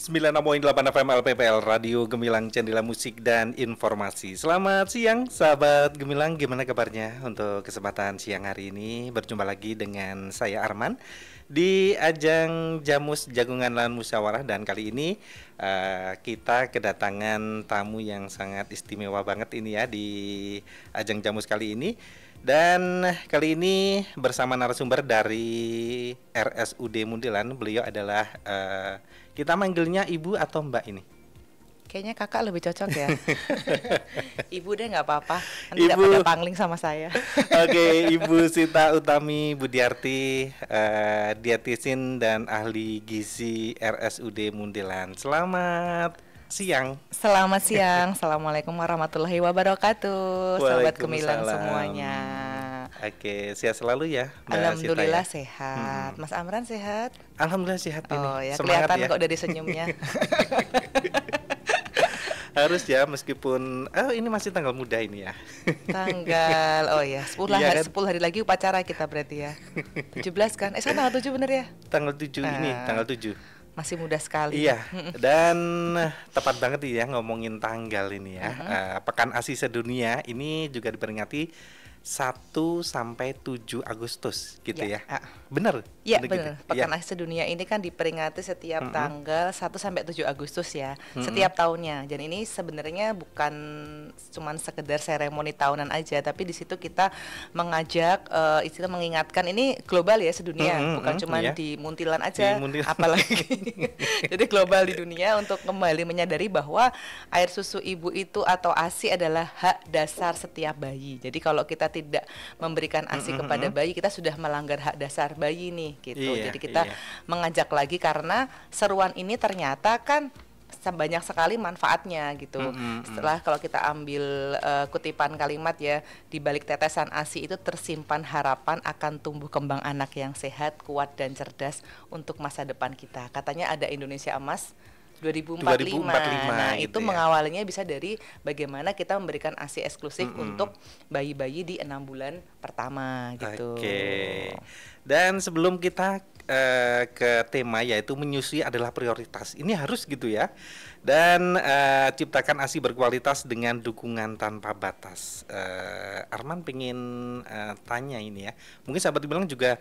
96.8 FM LPPL Radio Gemilang Cendela Musik dan Informasi. Selamat siang sahabat Gemilang, gimana kabarnya untuk kesempatan siang hari ini? Berjumpa lagi dengan saya Arman di ajang Jamus Jagungan Lahan Musyawarah. Dan kali ini kita kedatangan tamu yang sangat istimewa banget ini ya di ajang Jamus kali ini. Dan kali ini bersama narasumber dari RSUD Muntilan. Beliau adalah kita manggilnya Ibu atau Mbak ini? Kayaknya kakak lebih cocok ya. Ibu deh nggak apa-apa. Nanti tidak pada pangling sama saya. Oke, Ibu Sita Utami Budiarti, dietisin dan ahli gizi RSUD Muntilan. Selamat siang. Selamat siang. Assalamualaikum warahmatullahi wabarakatuh. Sahabat Gemilang semuanya. Oke, sehat selalu ya, Mbak Alhamdulillah Sita, ya? sehat. Mas Amran sehat? Alhamdulillah sehat ini. Oh ya, Semangat kelihatan ya. kok dari senyumnya. Harus ya, meskipun ini masih tanggal muda ini ya. Tanggal, oh ya, 10 Iya hari, kan? 10 hari lagi upacara kita berarti ya. 17 kan? Sekarang tanggal 7 bener ya? Tanggal 7 ini, tanggal 7. Masih muda sekali. Iya, dan tepat banget ya ngomongin tanggal ini ya. Pekan ASI Sedunia ini juga diperingati 1 sampai 7 Agustus gitu ya. Bener? Iya Bener benar. gitu? Pekan Iya. ASI Sedunia ini kan diperingati setiap tanggal 1 sampai 7 Agustus ya. Setiap tahunnya. Dan ini sebenarnya bukan cuman sekedar seremoni tahunan aja, tapi di situ kita mengajak istilah mengingatkan ini global ya sedunia, bukan cuman iya. di Muntilan aja, Di Muntilan. apalagi. Jadi global di dunia untuk kembali menyadari bahwa air susu ibu itu atau ASI adalah hak dasar setiap bayi. Jadi kalau kita tidak memberikan ASI kepada bayi, kita sudah melanggar hak dasar bayi nih gitu. Iya, Jadi kita mengajak lagi karena seruan ini ternyata kan banyak sekali manfaatnya gitu. Setelah kalau kita ambil kutipan kalimat ya, di balik tetesan ASI itu tersimpan harapan akan tumbuh kembang anak yang sehat, kuat dan cerdas untuk masa depan kita. Katanya ada Indonesia Emas 2045. Nah, itu gitu ya. mengawalnya bisa dari bagaimana kita memberikan ASI eksklusif untuk bayi-bayi di 6 bulan pertama gitu. Oke. Dan sebelum kita ke tema yaitu menyusui adalah prioritas. Ini harus gitu ya. Dan ciptakan ASI berkualitas dengan dukungan tanpa batas. Arman pengen tanya ini ya. Mungkin sahabat bilang juga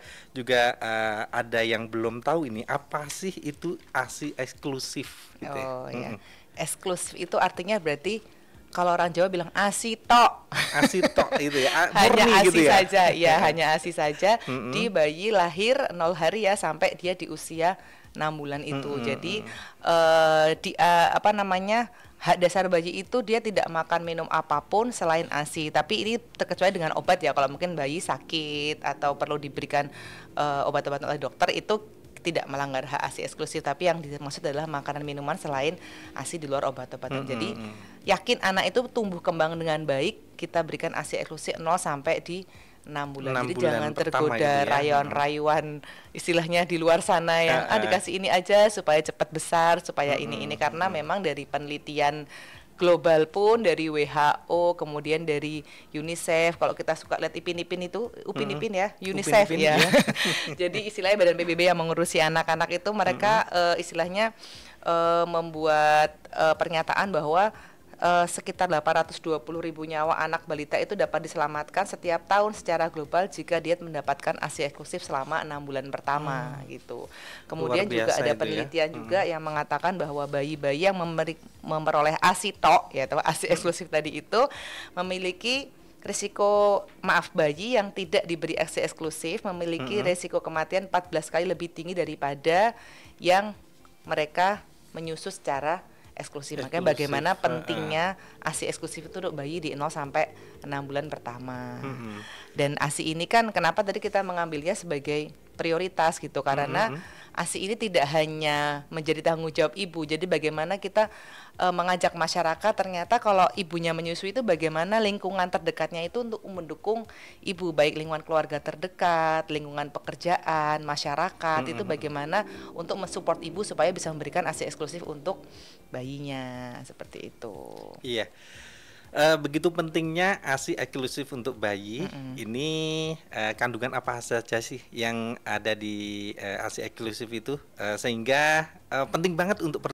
ada yang belum tahu ini apa sih itu ASI eksklusif gitu ya. Oh ya. Eksklusif itu artinya berarti kalau orang Jawa bilang ASI tok. ASI tok itu ya. Hanya Murni ASI gitu ya. saja, ya hanya ASI saja di bayi lahir 0 hari ya sampai dia di usia 6 bulan itu. Jadi apa namanya? Hak dasar bayi itu dia tidak makan minum apapun selain ASI. Tapi ini terkecuali dengan obat ya. Kalau mungkin bayi sakit atau perlu diberikan obat-obatan oleh dokter itu tidak melanggar hak ASI eksklusif, tapi yang dimaksud adalah makanan minuman selain ASI di luar obat-obatan. Jadi yakin anak itu tumbuh kembang dengan baik, kita berikan ASI eksklusif 0 sampai di 6 bulan. 6 Jadi bulan jangan pertama tergoda itu ya. rayuan-rayuan istilahnya di luar sana yang dikasih ini aja supaya cepat besar, supaya ini karena memang dari penelitian global pun dari WHO, kemudian dari UNICEF. Kalau kita suka lihat Ipin itu, Upin-Ipin ya, UNICEF Upin-Ipin, ya. ya. Jadi istilahnya Badan PBB yang mengurusi anak-anak itu mereka istilahnya membuat pernyataan bahwa sekitar 820.000 nyawa anak balita itu dapat diselamatkan setiap tahun secara global jika dia mendapatkan ASI eksklusif selama 6 bulan pertama gitu. Kemudian juga ada penelitian juga yang mengatakan bahwa bayi-bayi yang memperoleh ASI tok ya atau ASI eksklusif tadi itu memiliki risiko bayi yang tidak diberi ASI eksklusif memiliki risiko kematian 14 kali lebih tinggi daripada yang mereka menyusu secara eksklusif. Makanya bagaimana pentingnya ASI eksklusif itu untuk bayi di 0 sampai 6 bulan pertama. Dan ASI ini kan kenapa tadi kita mengambilnya sebagai prioritas gitu karena ASI ini tidak hanya menjadi tanggung jawab ibu. Jadi bagaimana kita mengajak masyarakat ternyata kalau ibunya menyusui itu bagaimana lingkungan terdekatnya itu untuk mendukung ibu, baik lingkungan keluarga terdekat, lingkungan pekerjaan, masyarakat itu bagaimana untuk mensupport ibu supaya bisa memberikan ASI eksklusif untuk bayinya seperti itu. Iya. Begitu pentingnya ASI eksklusif untuk bayi. Ini kandungan apa saja sih yang ada di ASI eksklusif itu sehingga penting banget untuk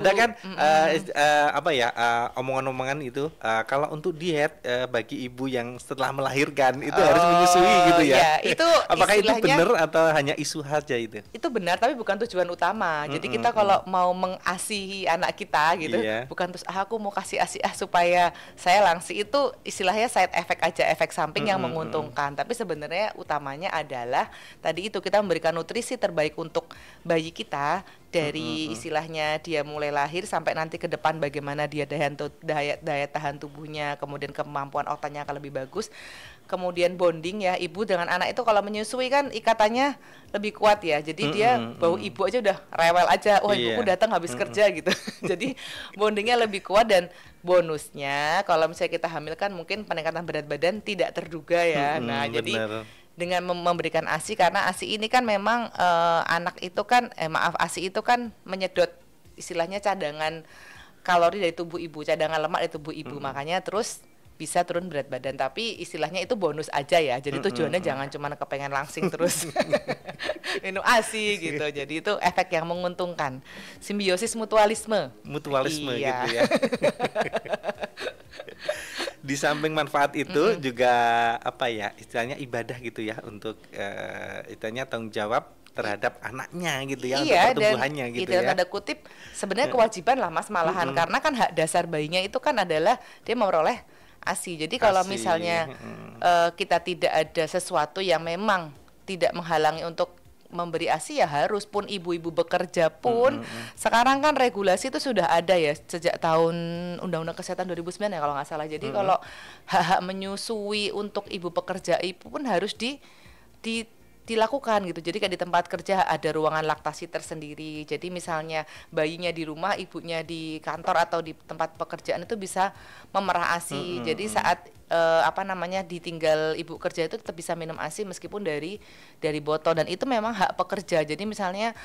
Ada kan apa ya omongan-omongan itu kalau untuk diet bagi ibu yang setelah melahirkan itu harus menyusui gitu ya. Ya, itu apakah itu istilahnya benar atau hanya isu saja itu? itu benar tapi bukan tujuan utama. Jadi kita kalau mau mengasihi anak kita gitu, bukan terus aku mau kasih asi supaya saya langsing, itu istilahnya side effect aja, efek samping yang menguntungkan. Tapi sebenarnya utamanya adalah tadi itu kita memberikan nutrisi terbaik untuk bayi kita dari istilahnya dia mulai lahir sampai nanti ke depan bagaimana dia daya tahan tubuhnya, kemudian kemampuan otaknya akan lebih bagus. Kemudian bonding ya, ibu dengan anak itu kalau menyusui kan ikatannya lebih kuat ya. Jadi dia bau ibu aja udah rewel aja. Oh, ibuku datang habis kerja gitu. Jadi bondingnya lebih kuat. Dan bonusnya kalau misalnya kita hamilkan mungkin peningkatan berat badan tidak terduga ya. Nah, jadi dengan memberikan ASI, karena ASI ini kan memang anak itu kan ASI itu kan menyedot istilahnya cadangan kalori dari tubuh ibu, cadangan lemak dari tubuh ibu. Makanya terus bisa turun berat badan, tapi istilahnya itu bonus aja ya. Jadi tujuannya jangan cuma kepengen langsing terus minum ASI gitu. Jadi itu efek yang menguntungkan, simbiosis mutualisme gitu ya. Di samping manfaat itu juga apa ya istilahnya ibadah gitu ya, untuk istilahnya tanggung jawab terhadap anaknya gitu ya, untuk pertumbuhannya dan gitu ya. Tanda kutip sebenarnya kewajiban lah Mas malahan, karena kan hak dasar bayinya itu kan adalah dia memperoleh ASI. Jadi kalau misalnya kita tidak ada sesuatu yang memang tidak menghalangi untuk memberi ASI, ya harus. Pun ibu-ibu bekerja pun sekarang kan regulasi itu sudah ada ya sejak tahun Undang-Undang Kesehatan 2009 ya kalau nggak salah. Jadi kalau hak menyusui untuk ibu pekerja ibu pun harus dilakukan gitu. Jadi kayak di tempat kerja ada ruangan laktasi tersendiri. Jadi misalnya bayinya di rumah, ibunya di kantor atau di tempat pekerjaan itu bisa memerah ASI. Jadi saat ditinggal ibu kerja itu tetap bisa minum ASI meskipun dari botol, dan itu memang hak pekerja. Jadi misalnya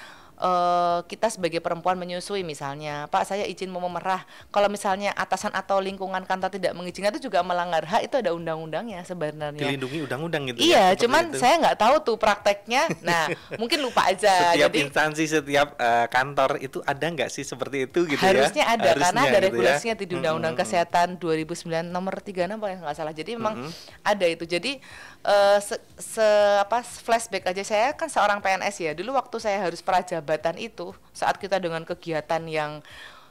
kita sebagai perempuan menyusui misalnya, Pak saya izin mau memerah, kalau misalnya atasan atau lingkungan kantor tidak mengizinkan itu juga melanggar hak, itu ada undang-undangnya sebenarnya. Dilindungi undang-undang gitu. Iya, cuman itu saya nggak tahu tuh prakteknya. Nah, mungkin lupa aja. Setiap jadi instansi, setiap kantor itu ada nggak sih seperti itu gitu harusnya ya? Ada, karena ada regulasinya di Undang-Undang Kesehatan 2009 nomor 36 kalau nggak salah. Jadi memang ada itu. Jadi flashback aja, saya kan seorang PNS ya. Dulu waktu saya harus prajabatan itu, saat kita dengan kegiatan yang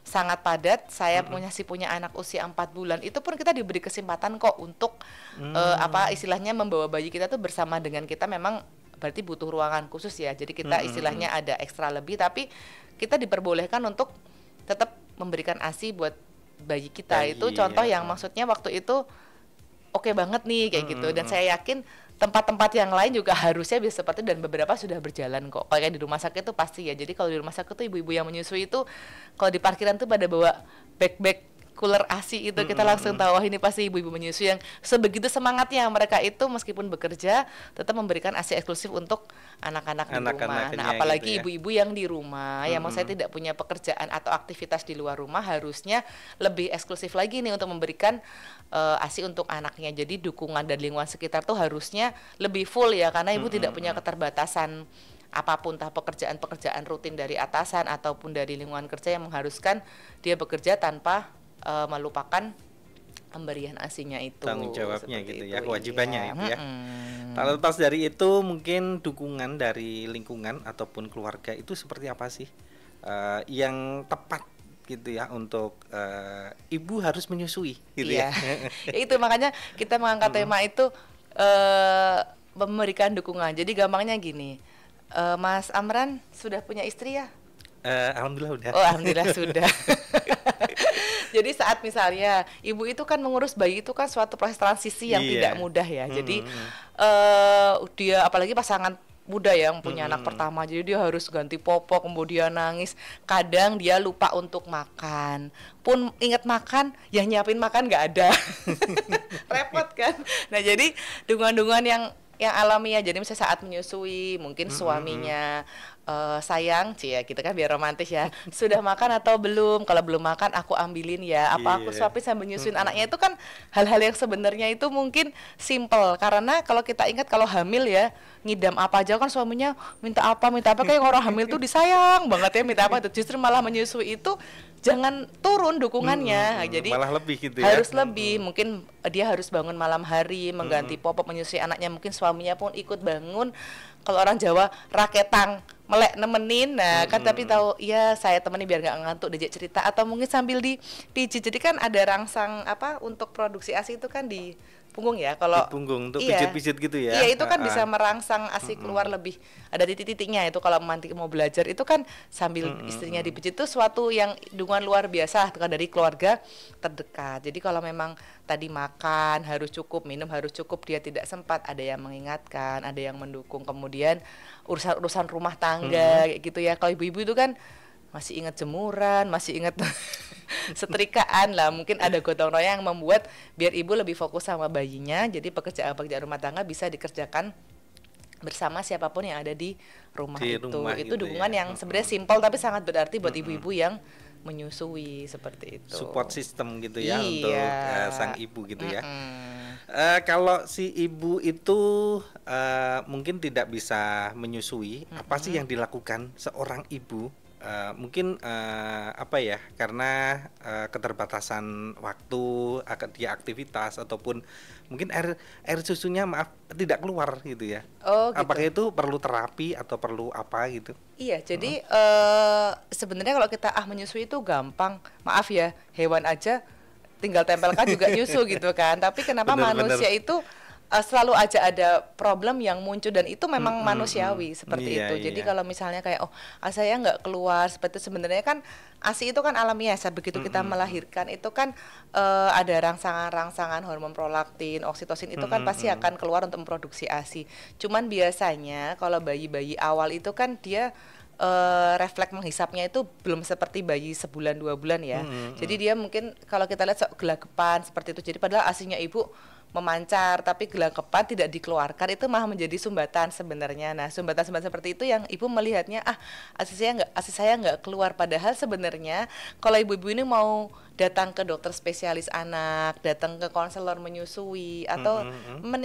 sangat padat, saya punya anak usia 4 bulan, itu pun kita diberi kesempatan kok untuk istilahnya membawa bayi kita tuh bersama dengan kita. Memang berarti butuh ruangan khusus ya. Jadi kita istilahnya ada ekstra lebih, tapi kita diperbolehkan untuk tetap memberikan ASI buat bayi kita. Itu contoh yang maksudnya waktu itu oke banget nih kayak gitu. Dan saya yakin tempat-tempat yang lain juga harusnya bisa seperti itu, dan beberapa sudah berjalan kok. Kayak di rumah sakit itu pasti ya. Jadi kalau di rumah sakit tuh ibu-ibu yang menyusui itu kalau di parkiran tuh pada bawa bag cooler ASI itu, kita langsung tahu wah ini pasti ibu-ibu menyusui yang sebegitu semangatnya mereka itu meskipun bekerja tetap memberikan ASI eksklusif untuk anak-anak di rumah. Nah, apalagi ibu-ibu yang di rumah yang mau saya tidak punya pekerjaan atau aktivitas di luar rumah, harusnya lebih eksklusif lagi nih untuk memberikan ASI untuk anaknya. Jadi dukungan dan lingkungan sekitar tuh harusnya lebih full ya, karena ibu tidak punya keterbatasan apapun, entah pekerjaan rutin dari atasan ataupun dari lingkungan kerja yang mengharuskan dia bekerja tanpa melupakan pemberian ASI-nya itu. Tanggung jawabnya gitu ya, kewajibannya itu ya. Tak lepas dari itu, mungkin dukungan dari lingkungan ataupun keluarga itu seperti apa sih yang tepat gitu ya untuk ibu harus menyusui gitu ya. Itu makanya kita mengangkat tema itu memberikan dukungan. Jadi gampangnya gini, Mas Amran sudah punya istri ya? Alhamdulillah udah. Oh, alhamdulillah sudah. Jadi saat misalnya ibu itu kan mengurus bayi itu kan suatu proses transisi yang tidak mudah ya. Jadi dia apalagi pasangan muda yang punya anak pertama, jadi dia harus ganti popok, kemudian nangis. Kadang dia lupa untuk makan. Pun ingat makan, yang nyiapin makan nggak ada. Repot kan. Nah, jadi dukungan-dukungan yang alamiah. Jadi misalnya saat menyusui, mungkin suaminya sayang, kita kan biar romantis ya. Sudah makan atau belum? Kalau belum makan aku ambilin ya. Apa aku suapin sambil nyusuin anaknya, itu kan hal-hal yang sebenarnya itu mungkin simple. Karena kalau kita ingat kalau hamil ya, ngidam apa aja kan suaminya minta apa kayak orang hamil tuh disayang banget ya, minta apa itu. Justru malah menyusui itu jangan turun dukungannya. Jadi malah lebih gitu ya. Harus lebih, mungkin dia harus bangun malam hari, mengganti popok, menyusui anaknya, mungkin suaminya pun ikut bangun. Kalau orang Jawa raketang melek nemenin, nah kan tapi tahu ya saya temani biar nggak ngantuk diajak cerita, atau mungkin sambil dipijit. Jadi kan ada rangsang apa untuk produksi ASI itu kan di punggung ya, kalau di punggung untuk iya, pijit-pijit gitu ya. Iya, itu kan bisa merangsang ASI keluar lebih, ada titik-titiknya itu. Kalau nanti mau belajar itu kan sambil istrinya dipijit, itu suatu yang dukungan luar biasa dari keluarga terdekat. Jadi kalau memang tadi makan harus cukup, minum harus cukup, dia tidak sempat, ada yang mengingatkan, ada yang mendukung. Kemudian urusan rumah tangga kayak gitu ya. Kalau ibu-ibu itu kan masih ingat jemuran, masih ingat setrikaan lah, mungkin ada gotong royong yang membuat biar ibu lebih fokus sama bayinya, jadi pekerjaan rumah tangga bisa dikerjakan bersama siapapun yang ada di rumah itu gitu dukungan ya. yang sebenarnya simpel tapi sangat berarti buat ibu-ibu yang menyusui, seperti itu. Support system gitu ya, iya, untuk sang ibu gitu ya. Kalau si ibu itu mungkin tidak bisa menyusui, apa sih yang dilakukan seorang ibu? Mungkin apa ya, karena keterbatasan waktu, dia aktivitas, ataupun mungkin air susunya tidak keluar gitu ya. Oh, gitu. Apakah itu perlu terapi atau perlu apa gitu? Iya, jadi sebenarnya kalau kita menyusui itu gampang. Maaf ya, hewan aja tinggal tempelkan juga nyusu gitu kan. Tapi kenapa manusia itu selalu aja ada problem yang muncul, dan itu memang manusiawi seperti iya, itu. Jadi iya. kalau misalnya kayak saya nggak keluar seperti itu, sebenarnya kan ASI itu kan alamiah. Begitu kita melahirkan itu kan ada rangsangan hormon prolaktin, oksitosin itu kan pasti akan keluar untuk memproduksi ASI. Cuman biasanya kalau bayi-bayi awal itu kan dia refleks menghisapnya itu belum seperti bayi sebulan 2 bulan ya. Jadi dia mungkin kalau kita lihat gelagapan seperti itu. Jadi padahal ASInya ibu memancar tapi gelagapan tidak dikeluarkan, itu malah menjadi sumbatan sebenarnya. Nah, sumbatan-sumbatan seperti itu yang ibu melihatnya ASI saya nggak keluar, padahal sebenarnya kalau ibu-ibu ini mau datang ke dokter spesialis anak, datang ke konselor menyusui, atau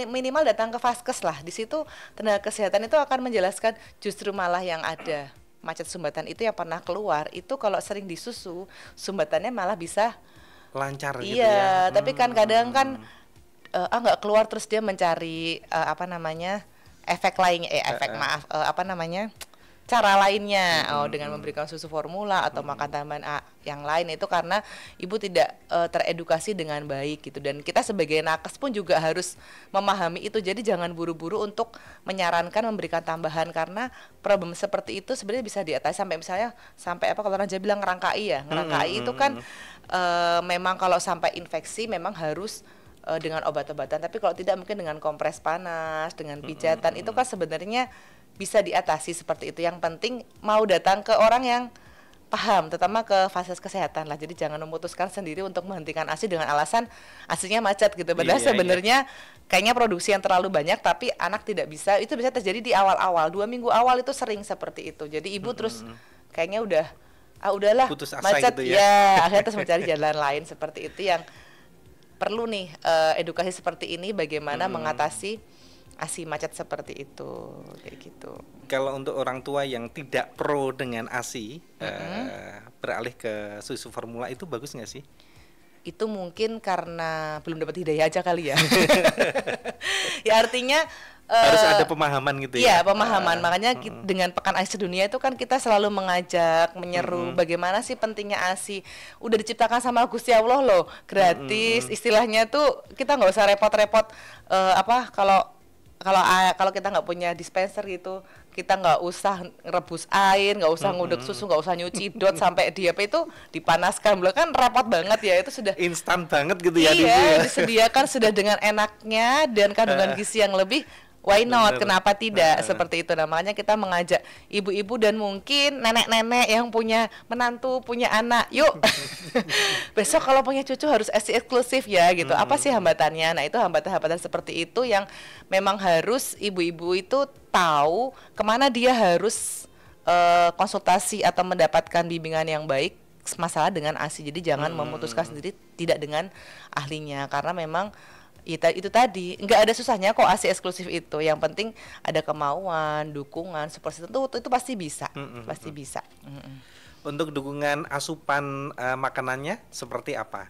minimal datang ke vaskes lah. Di situ tenaga kesehatan itu akan menjelaskan justru malah yang ada macet sumbatan itu yang pernah keluar itu kalau sering disusu, sumbatannya malah bisa lancar gitu iya, ya. tapi kan kadang kan nggak keluar, terus dia mencari efek lainnya, cara lainnya, dengan memberikan susu formula atau makan tambahan yang lain. Itu karena ibu tidak teredukasi dengan baik gitu, dan kita sebagai nakes pun juga harus memahami itu. Jadi jangan buru-buru untuk menyarankan memberikan tambahan, karena problem seperti itu sebenarnya bisa diatasi sampai kalau orang Jawa bilang ngerangkai itu kan memang kalau sampai infeksi memang harus dengan obat-obatan, tapi kalau tidak mungkin dengan kompres panas, dengan pijatan, itu kan sebenarnya bisa diatasi seperti itu. Yang penting mau datang ke orang yang paham, terutama ke fasilitas kesehatan lah. Jadi jangan memutuskan sendiri untuk menghentikan ASI dengan alasan ASInya macet gitu. Padahal sebenarnya kayaknya produksi yang terlalu banyak tapi anak tidak bisa. Itu bisa terjadi di awal-awal, 2 minggu awal itu sering seperti itu. Jadi ibu terus kayaknya udahlah putus asa macet gitu ya. akhirnya terus mencari jalan lain seperti itu. Yang perlu nih edukasi seperti ini, bagaimana mengatasi ASI macet seperti itu, kayak gitu. Kalau untuk orang tua yang tidak pro dengan ASI, beralih ke susu formula itu bagus nggak sih? Itu mungkin karena belum dapat hidayah aja kali ya. Ya artinya harus ada pemahaman gitu ya. Iya, pemahaman. Makanya dengan Pekan ASI Sedunia itu kan kita selalu mengajak, menyeru bagaimana sih pentingnya ASI. Udah diciptakan sama Gusti Allah loh, gratis. Istilahnya tuh kita nggak usah repot-repot kalau kita nggak punya dispenser gitu, kita nggak usah ngerebus air, nggak usah ngudek susu, nggak usah nyuci dot sampai itu dipanaskan, belum kan repot banget ya. Itu sudah instan banget gitu ya. Iya, disediakan sudah dengan enaknya dan kandungan gizi yang lebih. Why not? Kenapa tidak? Seperti itu. Nah, makanya kita mengajak ibu-ibu dan mungkin nenek-nenek yang punya menantu, punya anak, yuk besok kalau punya cucu harus ASI eksklusif ya gitu. Apa sih hambatannya? Nah, itu hambatan-hambatan seperti itu yang memang harus ibu-ibu itu tahu kemana dia harus konsultasi atau mendapatkan bimbingan yang baik masalah dengan ASI. Jadi jangan memutuskan sendiri tidak dengan ahlinya, karena memang itu tadi nggak ada susahnya kok ASI eksklusif itu. Yang penting ada kemauan, dukungan, support system itu pasti bisa, pasti bisa. Untuk dukungan asupan makanannya seperti apa?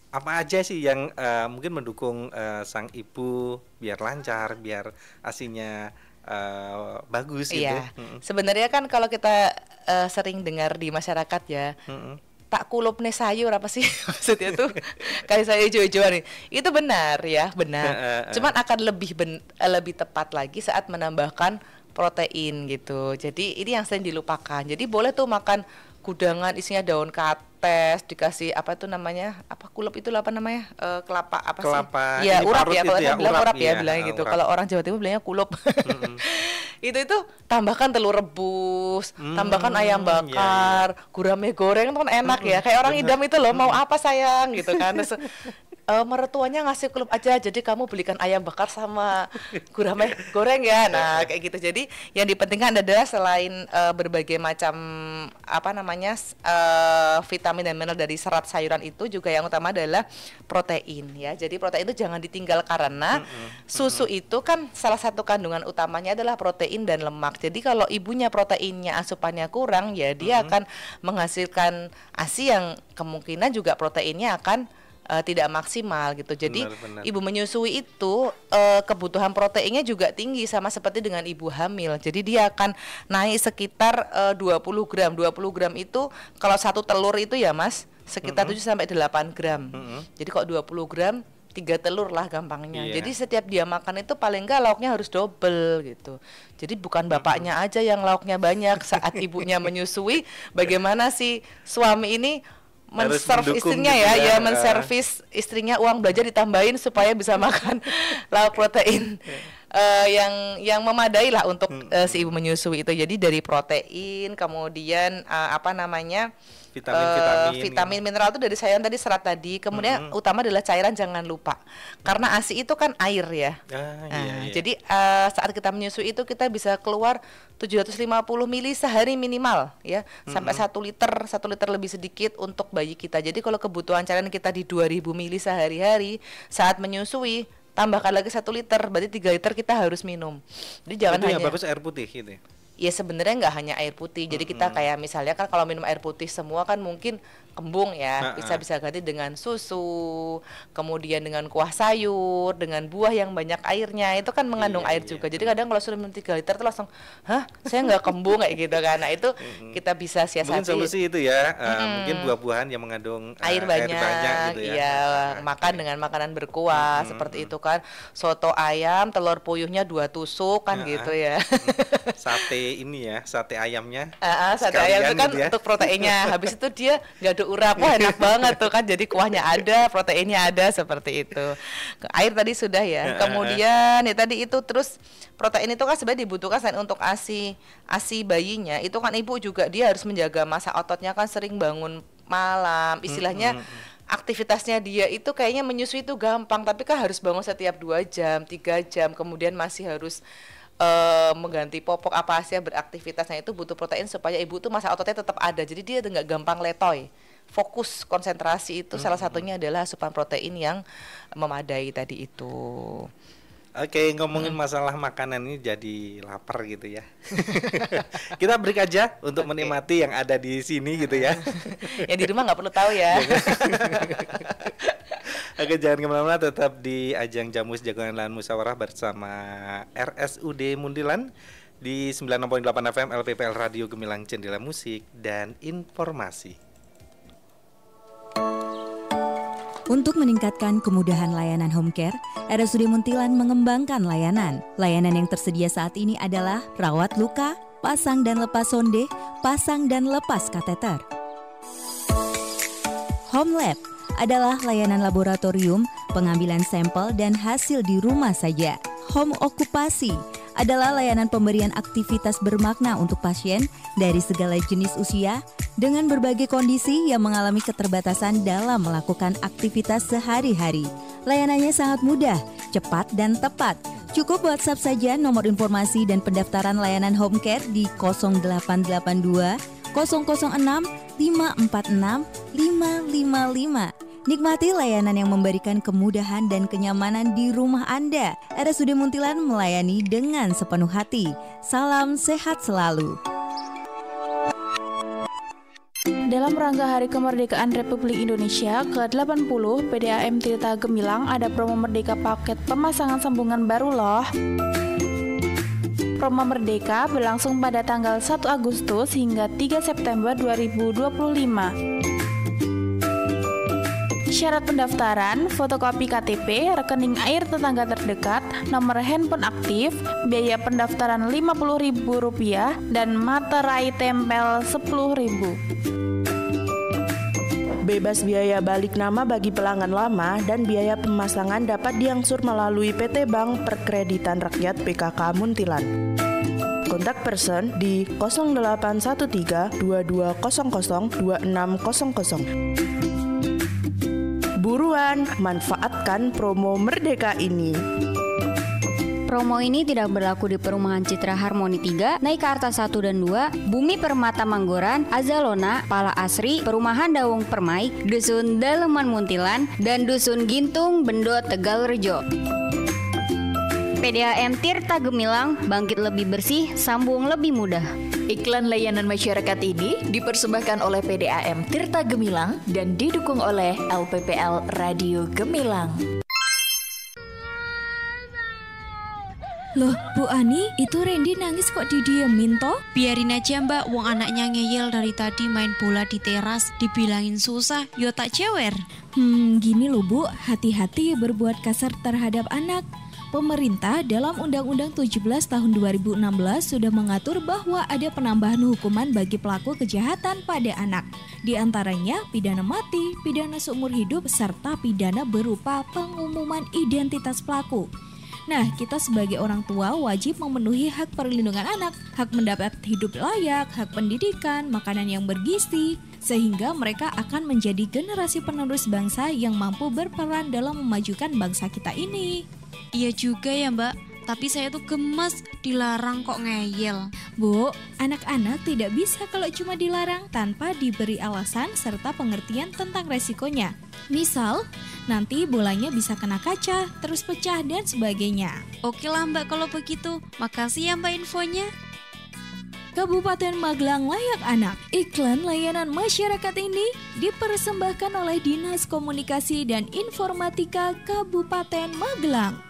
Apa aja sih yang mungkin mendukung sang ibu biar lancar, biar ASINYA bagus gitu? Iya, sebenarnya kan kalau kita sering dengar di masyarakat ya, tak kulup nih sayur apa sih maksudnya tuh kayak sayur hijau-hijauan nih. Itu benar ya, benar. Cuman akan lebih tepat lagi saat menambahkan protein gitu. Jadi ini yang sering dilupakan. Jadi boleh tuh makan gudangan isinya daun kates, dikasih apa tuh namanya, apa kulup itu apa namanya, kelapa apa Kelapa, sih ya, ini urap parut ya, kalau itu ya, saya bilang urap, urap ya, iya, bilangnya gitu. urap. Kalau orang Jawa Timur bilangnya kulup. Itu tambahkan telur rebus, tambahkan ayam Iya, iya. bakar, gurame goreng itu kan enak ya, kayak orang idam itu loh, mau apa sayang gitu kan. Terus mertuanya ngasih kulup aja, jadi kamu belikan ayam bakar sama gurame goreng ya. Nah kayak gitu. Jadi yang dipentingkan adalah selain berbagai macam apa namanya vitamin dan mineral dari serat sayuran, itu juga yang utama adalah protein ya. Jadi protein itu jangan ditinggal, karena susu itu kan salah satu kandungan utamanya adalah protein dan lemak. Jadi kalau ibunya proteinnya asupannya kurang ya, dia akan menghasilkan ASI yang kemungkinan juga proteinnya akan tidak maksimal gitu. Jadi Benar. ibu menyusui itu kebutuhan proteinnya juga tinggi, sama seperti dengan ibu hamil. Jadi dia akan naik sekitar 20 gram. 20 gram itu kalau satu telur itu ya Mas sekitar 7 sampai 8 gram. Jadi kalau 20 gram 3 telur lah gampangnya. Iya. Jadi setiap dia makan itu paling enggak lauknya harus double gitu. Jadi bukan bapaknya aja yang lauknya banyak saat ibunya menyusui, bagaimana si suami ini Harus menserv mendukung istrinya gitu ya menservis istrinya, uang belajar ditambahin supaya bisa makan lauk protein yang memadai lah untuk si ibu menyusui itu. Jadi dari protein, kemudian apa namanya vitamin mineral itu dari sayuran tadi, serat tadi, kemudian utama adalah cairan, jangan lupa, karena ASI itu kan air ya. Iya. Jadi saat kita menyusui itu kita bisa keluar 750 mili sehari minimal ya, sampai 1 liter lebih sedikit untuk bayi kita. Jadi kalau kebutuhan cairan kita di 2000 mili sehari-hari, saat menyusui tambahkan lagi 1 liter, berarti 3 liter kita harus minum. Jadi jangan itu hanya yang bagus air putih gitu ya? Ya sebenarnya nggak hanya air putih. Jadi kita kayak misalnya kan kalau minum air putih semua kan mungkin kembung ya, bisa ganti dengan susu, kemudian dengan kuah sayur, dengan buah yang banyak airnya, itu kan mengandung air juga. Jadi kadang kalau sudah minum 3 liter tuh langsung, hah saya nggak kembung kayak gitu kan. Nah itu kita bisa siasati. Mungkin solusi itu ya, mungkin buah-buahan yang mengandung air banyak gitu ya. Iya, makan dengan makanan berkuah seperti itu kan. Soto ayam, telur puyuhnya 2 tusuk kan gitu ya. Sate ini ya, sate ayamnya. Sate ayam itu kan gitu ya. untuk proteinnya. Habis itu dia nggak ada urap, wah enak banget tuh kan. Jadi kuahnya ada, proteinnya ada, seperti itu. Air tadi sudah ya. Kemudian ya tadi itu, terus protein itu kan sebenarnya dibutuhkan selain untuk ASI bayinya. Itu kan ibu juga dia harus menjaga masa ototnya, kan sering bangun malam. Istilahnya aktivitasnya dia itu kayaknya menyusui itu gampang, tapi kan harus bangun setiap 2 jam, 3 jam, kemudian masih harus mengganti popok apa sih beraktivitasnya, itu butuh protein supaya ibu tuh masa ototnya tetap ada. Jadi dia nggak gampang letoy. Fokus konsentrasi itu salah satunya adalah asupan protein yang memadai tadi itu. Oke, ngomongin masalah makanan ini jadi lapar gitu ya. Kita break aja untuk menikmati yang ada di sini gitu ya. Yang di rumah nggak perlu tahu ya. Oke, jangan kemana-mana, tetap di Ajang Jamus Jagoan Lahan Musyawarah bersama RSUD Mundilan di 96.8 FM LPPL Radio Gemilang Jendela Musik dan Informasi. Untuk meningkatkan kemudahan layanan home care, RSUD Muntilan mengembangkan layanan. Layanan yang tersedia saat ini adalah rawat luka, pasang dan lepas sonde, pasang dan lepas kateter. Home Lab adalah layanan laboratorium, pengambilan sampel dan hasil di rumah saja. Home Okupasi adalah layanan pemberian aktivitas bermakna untuk pasien dari segala jenis usia dengan berbagai kondisi yang mengalami keterbatasan dalam melakukan aktivitas sehari-hari. Layanannya sangat mudah, cepat dan tepat. Cukup WhatsApp saja nomor informasi dan pendaftaran layanan home care di 0882 006 546 555. Nikmati layanan yang memberikan kemudahan dan kenyamanan di rumah Anda. RSUD Muntilan melayani dengan sepenuh hati. Salam sehat selalu. Dalam rangka Hari Kemerdekaan Republik Indonesia ke-80, PDAM Tirta Gemilang ada promo Merdeka paket pemasangan sambungan baru loh. Promo Merdeka berlangsung pada tanggal 1 Agustus hingga 3 September 2025. Syarat pendaftaran, fotokopi KTP, rekening air tetangga terdekat, nomor handphone aktif, biaya pendaftaran Rp50.000 dan materai tempel Rp10.000. Bebas biaya balik nama bagi pelanggan lama dan biaya pemasangan dapat diangsur melalui PT Bank Perkreditan Rakyat PKK Muntilan. Kontak person di 0813 2200 2600. Buruan, manfaatkan promo Merdeka ini. Promo ini tidak berlaku di Perumahan Citra Harmoni 3, Naikarta 1 dan 2, Bumi Permata Manggoran, Azalona, Pala Asri, Perumahan Dawung Permai, Dusun Daleman Muntilan, dan Dusun Gintung, Bendo, Tegalrejo. PDAM Tirta Gemilang, bangkit lebih bersih, sambung lebih mudah. Iklan layanan masyarakat ini dipersembahkan oleh PDAM Tirta Gemilang dan didukung oleh LPPL Radio Gemilang. Loh, Bu Ani, itu Randy nangis kok didiemin toh? Biarin aja mbak, wong anaknya ngeyel dari tadi main bola di teras, dibilangin susah, yo tak cewer. Gini loh Bu, hati-hati berbuat kasar terhadap anak. Pemerintah dalam Undang-Undang 17 tahun 2016 sudah mengatur bahwa ada penambahan hukuman bagi pelaku kejahatan pada anak. Di antaranya pidana mati, pidana seumur hidup, serta pidana berupa pengumuman identitas pelaku. Nah, kita sebagai orang tua wajib memenuhi hak perlindungan anak, hak mendapat hidup layak, hak pendidikan, makanan yang bergizi, sehingga mereka akan menjadi generasi penerus bangsa yang mampu berperan dalam memajukan bangsa kita ini. Iya juga ya mbak, tapi saya tuh gemes, dilarang kok ngeyel. Bu, anak-anak tidak bisa kalau cuma dilarang tanpa diberi alasan serta pengertian tentang resikonya. Misal, nanti bolanya bisa kena kaca, terus pecah dan sebagainya. Oke lah mbak kalau begitu, makasih ya mbak infonya. Kabupaten Magelang Layak Anak. Iklan layanan masyarakat ini dipersembahkan oleh Dinas Komunikasi dan Informatika Kabupaten Magelang.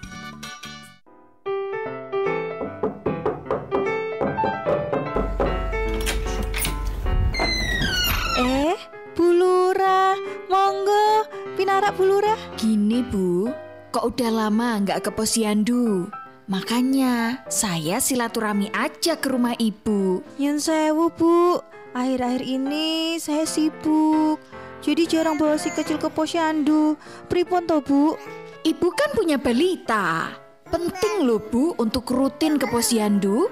Bu Lurah, monggo pinarak Bu Lurah. Gini Bu, kok udah lama nggak ke posyandu? Makanya saya silaturahmi aja ke rumah ibu. Nyun sewu Bu, akhir-akhir ini saya sibuk, jadi jarang bawa si kecil ke posyandu. Pripun toh Bu? Ibu kan punya balita. Penting loh Bu untuk rutin ke posyandu.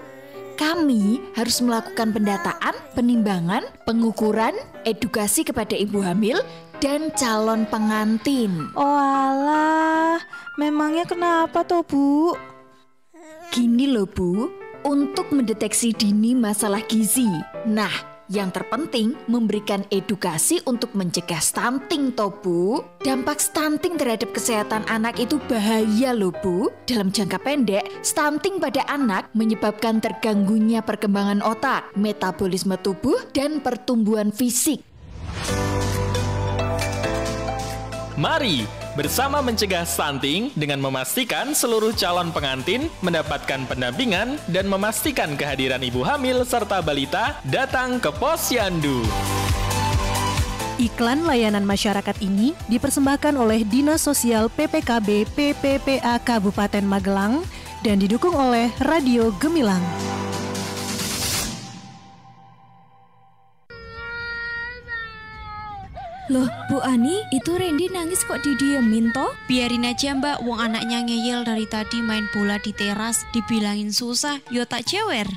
Kami harus melakukan pendataan, penimbangan, pengukuran, edukasi kepada ibu hamil, dan calon pengantin. Oh alah, memangnya kenapa toh Bu? Gini loh Bu, untuk mendeteksi dini masalah gizi. Nah, yang terpenting memberikan edukasi untuk mencegah stunting toh Bu. Dampak stunting terhadap kesehatan anak itu bahaya loh Bu. Dalam jangka pendek, stunting pada anak menyebabkan terganggunya perkembangan otak, metabolisme tubuh, dan pertumbuhan fisik. Mari bersama mencegah stunting dengan memastikan seluruh calon pengantin mendapatkan pendampingan dan memastikan kehadiran ibu hamil serta balita datang ke posyandu. Iklan layanan masyarakat ini dipersembahkan oleh Dinas Sosial PPKB PPPA Kabupaten Magelang dan didukung oleh Radio Gemilang. Loh, Bu Ani, itu Randy nangis kok didiemin toh? Biarin aja mbak, wong anaknya ngeyel dari tadi main bola di teras, dibilangin susah, yo tak cewer.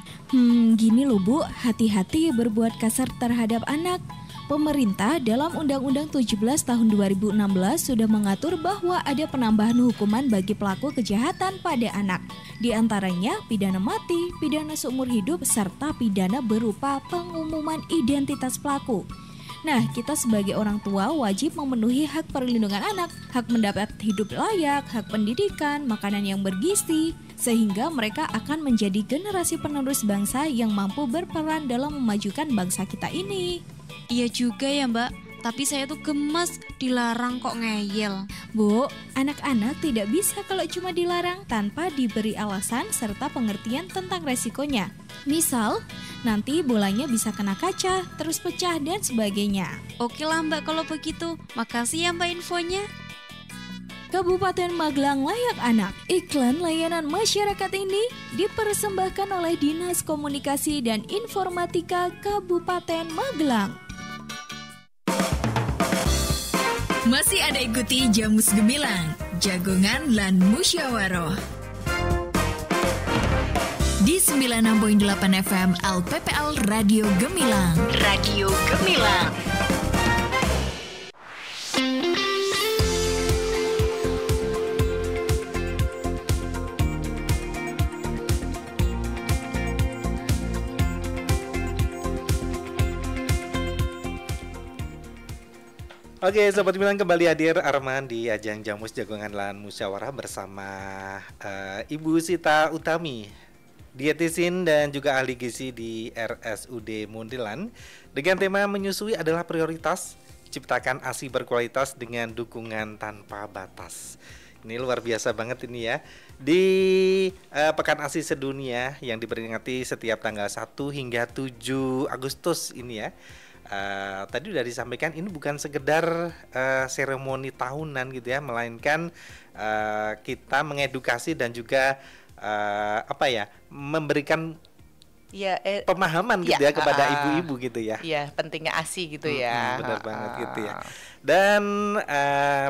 Gini loh Bu, hati-hati berbuat kasar terhadap anak. Pemerintah dalam Undang-Undang 17 tahun 2016 sudah mengatur bahwa ada penambahan hukuman bagi pelaku kejahatan pada anak. Di antaranya pidana mati, pidana seumur hidup, serta pidana berupa pengumuman identitas pelaku. Nah, kita sebagai orang tua wajib memenuhi hak perlindungan anak, hak mendapat hidup layak, hak pendidikan, makanan yang bergizi, sehingga mereka akan menjadi generasi penerus bangsa yang mampu berperan dalam memajukan bangsa kita ini. Iya juga ya Mbak, tapi saya tuh gemes, dilarang kok ngeyel. Bu, anak-anak tidak bisa kalau cuma dilarang tanpa diberi alasan serta pengertian tentang resikonya. Misal, nanti bolanya bisa kena kaca, terus pecah dan sebagainya. Oke lah Mbak kalau begitu, makasih ya Mbak infonya. Kabupaten Magelang Layak Anak. Iklan layanan masyarakat ini dipersembahkan oleh Dinas Komunikasi dan Informatika Kabupaten Magelang. Masih ada ikuti Jamus Gemilang, Jagongan lan Musyawaroh. Di 96.8 FM LPPL Radio Gemilang. Radio Gemilang. Oke, Sobat Gemilang, kembali hadir Arman di ajang Jamus Jagongan lan Musyawarah bersama Ibu Sita Utami, dietisin dan juga ahli gizi di RSUD Muntilan, dengan tema menyusui adalah prioritas, ciptakan ASI berkualitas dengan dukungan tanpa batas. Ini luar biasa banget ini ya. Di Pekan ASI Sedunia yang diperingati setiap tanggal 1 hingga 7 Agustus ini ya. Tadi udah disampaikan ini bukan sekedar seremoni tahunan gitu ya, melainkan kita mengedukasi dan juga memberikan pemahaman gitu ya kepada ibu-ibu gitu ya. Iya, pentingnya ASI gitu ya. Benar banget gitu ya. Dan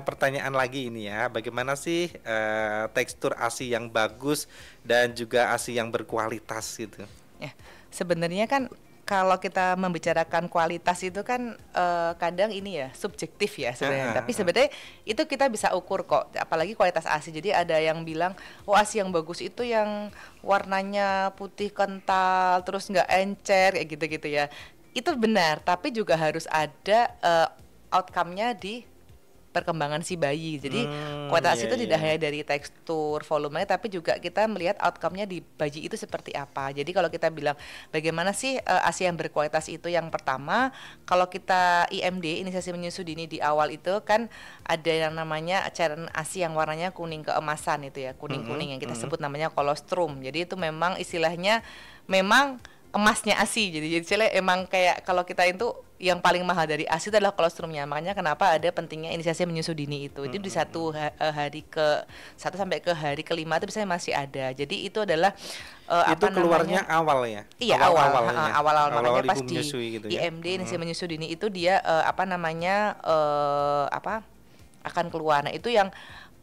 pertanyaan lagi ini ya, bagaimana sih tekstur ASI yang bagus dan juga ASI yang berkualitas gitu? Ya, sebenarnya kan kalau kita membicarakan kualitas itu kan kadang ini ya subjektif ya sebenarnya. Tapi sebenarnya itu kita bisa ukur kok. Apalagi kualitas ASI. Jadi ada yang bilang, oh ASI yang bagus itu yang warnanya putih kental, terus nggak encer kayak gitu-gitu ya. Itu benar. Tapi juga harus ada outcome-nya di perkembangan si bayi. Jadi kualitas ASI itu tidak hanya dari tekstur, volumenya, tapi juga kita melihat outcome-nya di bayi itu seperti apa. Jadi kalau kita bilang bagaimana sih ASI yang berkualitas itu, yang pertama kalau kita IMD, inisiasi menyusu dini di awal itu kan ada yang namanya cairan ASI yang warnanya kuning keemasan itu ya, kuning-kuning yang kita sebut namanya kolostrum. Jadi itu memang istilahnya memang emasnya ASI. Jadi emang kayak kalau kita itu yang paling mahal dari ASI itu adalah kolostrumnya. Makanya kenapa ada pentingnya inisiasi menyusu dini itu. Itu di hari ke-1 sampai ke hari ke-5 itu biasanya masih ada. Jadi itu adalah itu keluarnya awal ya. Iya, awal. Makanya pas di gitu ya? IMD inisiasi menyusu dini itu dia akan keluar. Nah, itu yang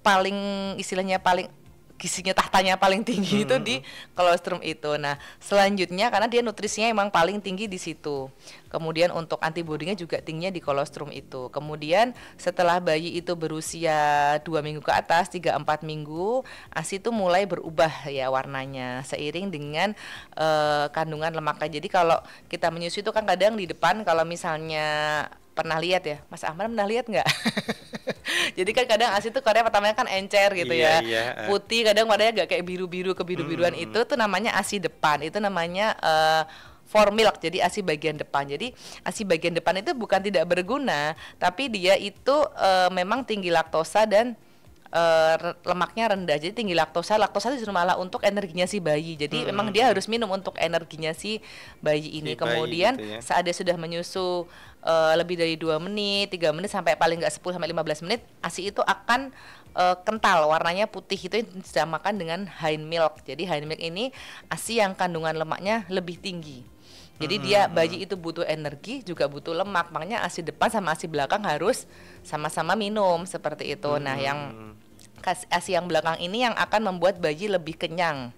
paling istilahnya paling gizinya tahtanya paling tinggi itu di kolostrum itu. Nah, selanjutnya karena dia nutrisinya emang paling tinggi di situ. Kemudian untuk antibodinya juga tingginya di kolostrum itu. Kemudian setelah bayi itu berusia 2 minggu ke atas, 3-4 minggu, ASI itu mulai berubah ya warnanya seiring dengan kandungan lemaknya. Jadi kalau kita menyusui itu kan kadang di depan kalau misalnya pernah lihat ya, Mas Ahmad pernah lihat nggak? Jadi kan kadang ASI itu warnanya pertamanya kan encer gitu putih, kadang warnanya agak kayak biru-biru kebiru-biruan itu tuh namanya ASI depan, itu namanya formilk, jadi ASI bagian depan. Jadi ASI bagian depan itu bukan tidak berguna, tapi dia itu memang tinggi laktosa dan lemaknya rendah. Jadi tinggi laktosa itu malah untuk energinya si bayi. Jadi memang dia harus minum untuk energinya si bayi ini. Kemudian gitu ya, saat dia sudah menyusu lebih dari 2 menit, 3 menit sampai paling nggak 10 sampai 15 menit, ASI itu akan kental, warnanya putih. Itu yang disamakan dengan hind milk. Jadi hind milk ini ASI yang kandungan lemaknya lebih tinggi. Jadi dia bayi itu butuh energi juga butuh lemak. Makanya ASI depan sama ASI belakang harus sama-sama minum seperti itu. Nah, yang ASI yang belakang ini yang akan membuat bayi lebih kenyang.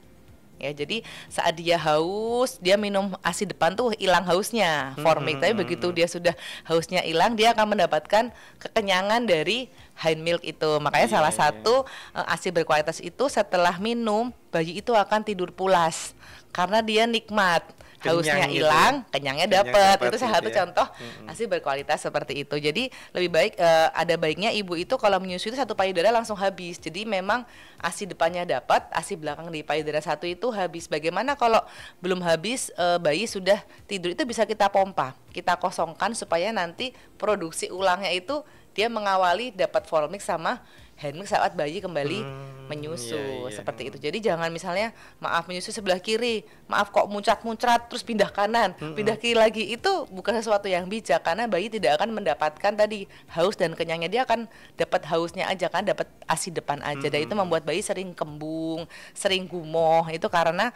Ya, jadi saat dia haus, dia minum ASI depan tuh hilang hausnya, formik. Tapi begitu dia sudah hausnya hilang, dia akan mendapatkan kekenyangan dari Hind Milk itu. Makanya salah satu ASI berkualitas itu setelah minum bayi itu akan tidur pulas karena dia nikmat. Hausnya hilang, kenyangnya dapat. Itu salah satu contoh ASI berkualitas seperti itu. Jadi lebih baik ada baiknya ibu itu kalau menyusui itu 1 payudara langsung habis. Jadi memang ASI depannya dapat, ASI belakang di payudara 1 itu habis. Bagaimana kalau belum habis bayi sudah tidur, itu bisa kita pompa, kita kosongkan supaya nanti produksi ulangnya itu dia mengawali dapat Volmix sama Hind Milk saat bayi kembali menyusu, seperti itu. Jadi jangan misalnya maaf menyusu sebelah kiri, maaf kok muncrat-muncrat terus pindah kanan, pindah kiri lagi, itu bukan sesuatu yang bijak karena bayi tidak akan mendapatkan tadi haus dan kenyangnya, dia akan dapat hausnya aja kan, dapat ASI depan aja. Dan itu membuat bayi sering kembung, sering gumoh, itu karena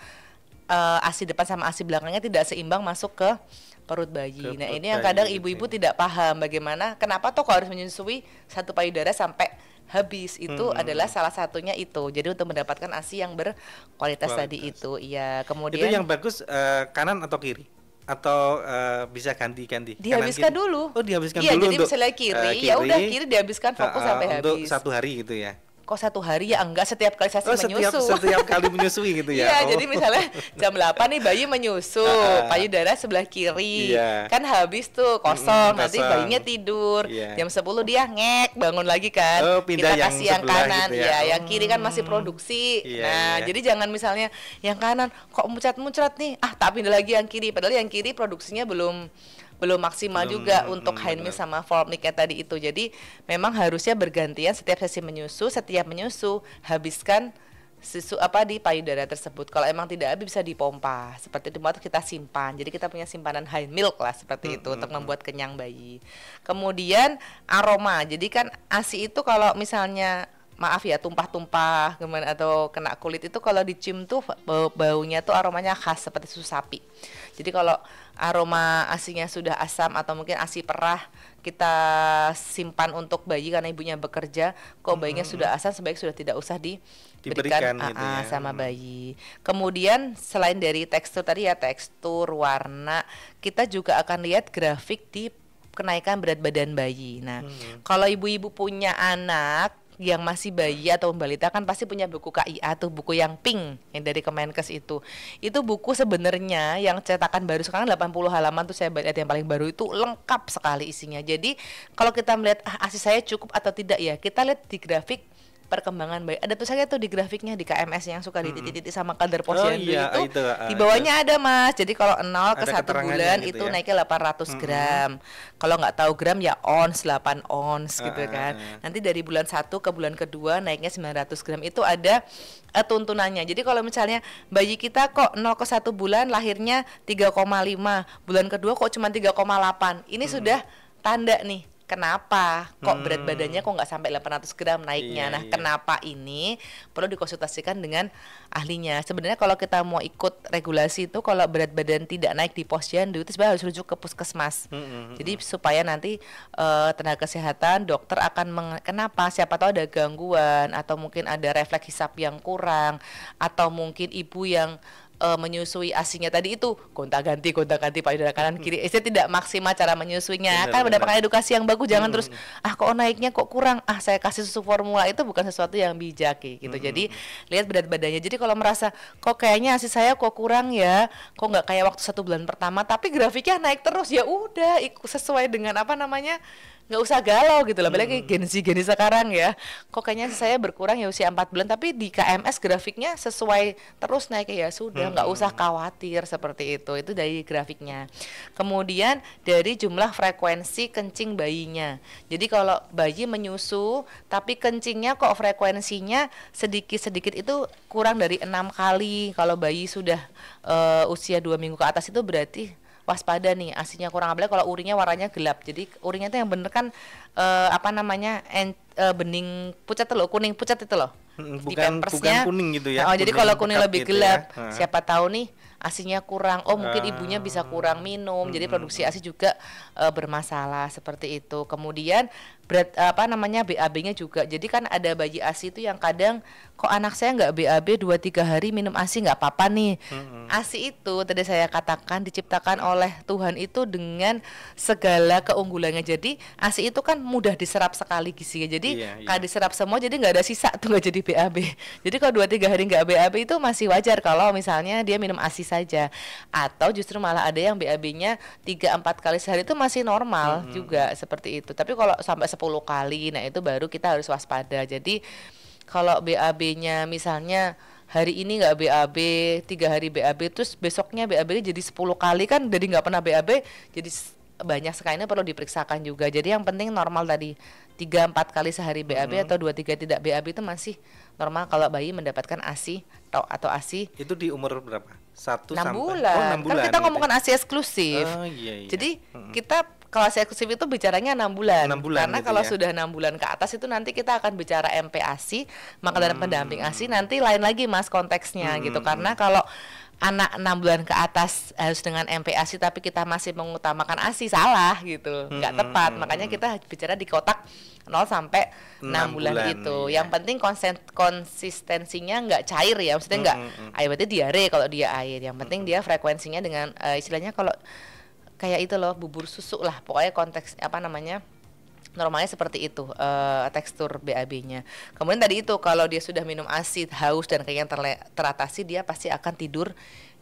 ASI depan sama ASI belakangnya tidak seimbang masuk ke perut bayi. Nah ini yang kadang ibu-ibu tidak paham bagaimana, kenapa toh harus menyusui 1 payudara sampai habis. Itu adalah salah satunya itu. Jadi untuk mendapatkan ASI yang berkualitas tadi itu. Iya, kemudian itu yang bagus kanan atau kiri? Atau bisa ganti-ganti? Dihabiskan dulu. Oh, dihabiskan dulu. Iya, jadi untuk misalnya kiri, ya udah kiri dihabiskan fokus sampai untuk habis. Untuk 1 hari gitu ya. Kok 1 hari ya? Enggak, setiap kali saya menyusu. Setiap kali menyusui gitu ya. Iya, jadi misalnya jam 8 nih bayi menyusu, payudara sebelah kiri. Kan habis tuh kosong, nanti bayinya tidur. Jam 10 dia ngek, bangun lagi kan. Pindah kita kasih yang kanan, gitu ya. Yang kiri kan masih produksi. Jadi jangan misalnya yang kanan kok muncrat-muncrat nih, tak pindah lagi yang kiri. Padahal yang kiri produksinya belum maksimal juga untuk Hind Milk sama Volmix tadi itu. Jadi memang harusnya bergantian setiap sesi menyusu, setiap menyusu habiskan susu di payudara tersebut. Kalau emang tidak habis bisa dipompa. Seperti itu, kita simpan. Jadi kita punya simpanan Hind Milk lah seperti itu untuk membuat kenyang bayi. Kemudian aroma. Jadi kan ASI itu kalau misalnya maaf ya tumpah-tumpah gimana atau kena kulit itu kalau dicium tuh baunya tuh aromanya khas seperti susu sapi. Jadi kalau aroma ASInya sudah asam atau mungkin ASI perah kita simpan untuk bayi karena ibunya bekerja, kok bayinya sudah asam sebaik sudah tidak usah diberikan gitu ya. Sama bayi. Kemudian selain dari tekstur tadi ya, tekstur, warna, kita juga akan lihat grafik di kenaikan berat badan bayi. Nah, kalau ibu-ibu punya anak yang masih bayi atau balita kan pasti punya buku KIA tuh, buku yang pink yang dari Kemenkes itu buku sebenarnya yang cetakan baru sekarang 80 halaman tuh saya lihat yang paling baru itu lengkap sekali isinya. Jadi kalau kita melihat ASI saya cukup atau tidak ya, kita lihat di grafik perkembangan bayi. Ada tulisannya tuh di grafiknya di KMS yang suka dititik-titik sama kadar posyandu itu di bawahnya ada Mas. Jadi kalau 0 ke 1 bulan gitu itu naiknya 800 gram. Kalau nggak tahu gram ya ons, 8 ons gitu kan. Nanti dari bulan 1 ke bulan kedua naiknya 900 gram. Itu ada tuntunannya. Jadi kalau misalnya bayi kita kok 0 ke 1 bulan lahirnya 3,5, bulan kedua kok cuma 3,8. Ini sudah tanda nih. Kenapa kok berat badannya kok nggak sampai 800 gram naiknya? Kenapa ini perlu dikonsultasikan dengan ahlinya. Sebenarnya kalau kita mau ikut regulasi itu kalau berat badan tidak naik di posyandu itu sebenarnya harus rujuk ke puskesmas. Jadi supaya nanti tenaga kesehatan, dokter akan kenapa, siapa tahu ada gangguan atau mungkin ada refleks hisap yang kurang atau mungkin ibu yang menyusui ASInya tadi itu gonta-ganti payudara kanan kiri, tidak maksimal cara menyusuinya. Kan mendapatkan edukasi yang bagus, jangan terus kok naiknya kok kurang, saya kasih susu formula, itu bukan sesuatu yang bijak gitu. Jadi lihat berat badannya. Jadi kalau merasa kok kayaknya ASI saya kok kurang ya, kok nggak kayak waktu 1 bulan pertama, tapi grafiknya naik terus, ya udah sesuai dengan nggak usah galau gitu loh. Apalagi Gen Z sekarang ya, kok kayaknya saya berkurang ya usia 4 bulan, tapi di KMS grafiknya sesuai terus naiknya, ya sudah nggak usah khawatir seperti itu dari grafiknya. Kemudian dari jumlah frekuensi kencing bayinya. Jadi kalau bayi menyusu tapi kencingnya kok frekuensinya sedikit-sedikit itu kurang dari 6 kali. Kalau bayi sudah usia 2 minggu ke atas itu berarti waspada nih, ASInya kurang. Apalagi kalau urinnya warnanya gelap. Jadi urinnya itu yang bener kan bening pucat itu loh, kuning pucat itu loh. Bukan kuning gitu ya. Jadi kalau kuning lebih gelap, siapa tahu nih ASINya kurang, mungkin ibunya bisa kurang minum, jadi produksi ASI juga bermasalah seperti itu. Kemudian BAB-nya juga. Jadi kan ada bayi ASI itu yang kadang kok anak saya nggak BAB 2-3 hari minum ASI nggak apa-apa nih. ASI itu tadi saya katakan diciptakan oleh Tuhan itu dengan segala keunggulannya. Jadi ASI itu kan mudah diserap sekali gizinya. Jadi kalau diserap semua jadi nggak ada sisa tuh, nggak jadi BAB. Jadi kalau 2-3 hari nggak BAB itu masih wajar kalau misalnya dia minum ASI saja. Atau justru malah ada yang BAB-nya 3-4 kali sehari itu masih normal juga seperti itu. Tapi kalau sampai 10 kali, nah itu baru kita harus waspada. Jadi kalau BAB-nya misalnya hari ini nggak BAB, 3 hari BAB, terus besoknya BAB jadi 10 kali kan jadi nggak pernah BAB, jadi banyak sekali, ini perlu diperiksakan juga. Jadi yang penting normal tadi 3-4 kali sehari BAB atau 2-3 tidak BAB itu masih normal kalau bayi mendapatkan ASI atau ASI. Itu di umur berapa? 6 bulan. Kan kita ngomongkan ASI eksklusif. Jadi kita kalau ASI eksklusif itu bicaranya 6 bulan. Karena gitu kalau sudah 6 bulan ke atas itu nanti kita akan bicara MPASI, makanan pendamping ASI, nanti lain lagi Mas konteksnya gitu. Karena kalau anak 6 bulan ke atas harus dengan MPASI tapi kita masih mengutamakan ASI, salah gitu, nggak tepat. Makanya kita bicara di kotak 0 sampai 6 bulan gitu. Yang penting konsistensinya nggak cair ya, maksudnya nggak air, berarti diare kalau dia air. Yang penting dia frekuensinya dengan istilahnya kalau kayak itu loh, bubur susu lah, pokoknya konteks normalnya seperti itu tekstur BAB-nya. Kemudian tadi itu kalau dia sudah minum ASI, haus dan kayaknya teratasi, dia pasti akan tidur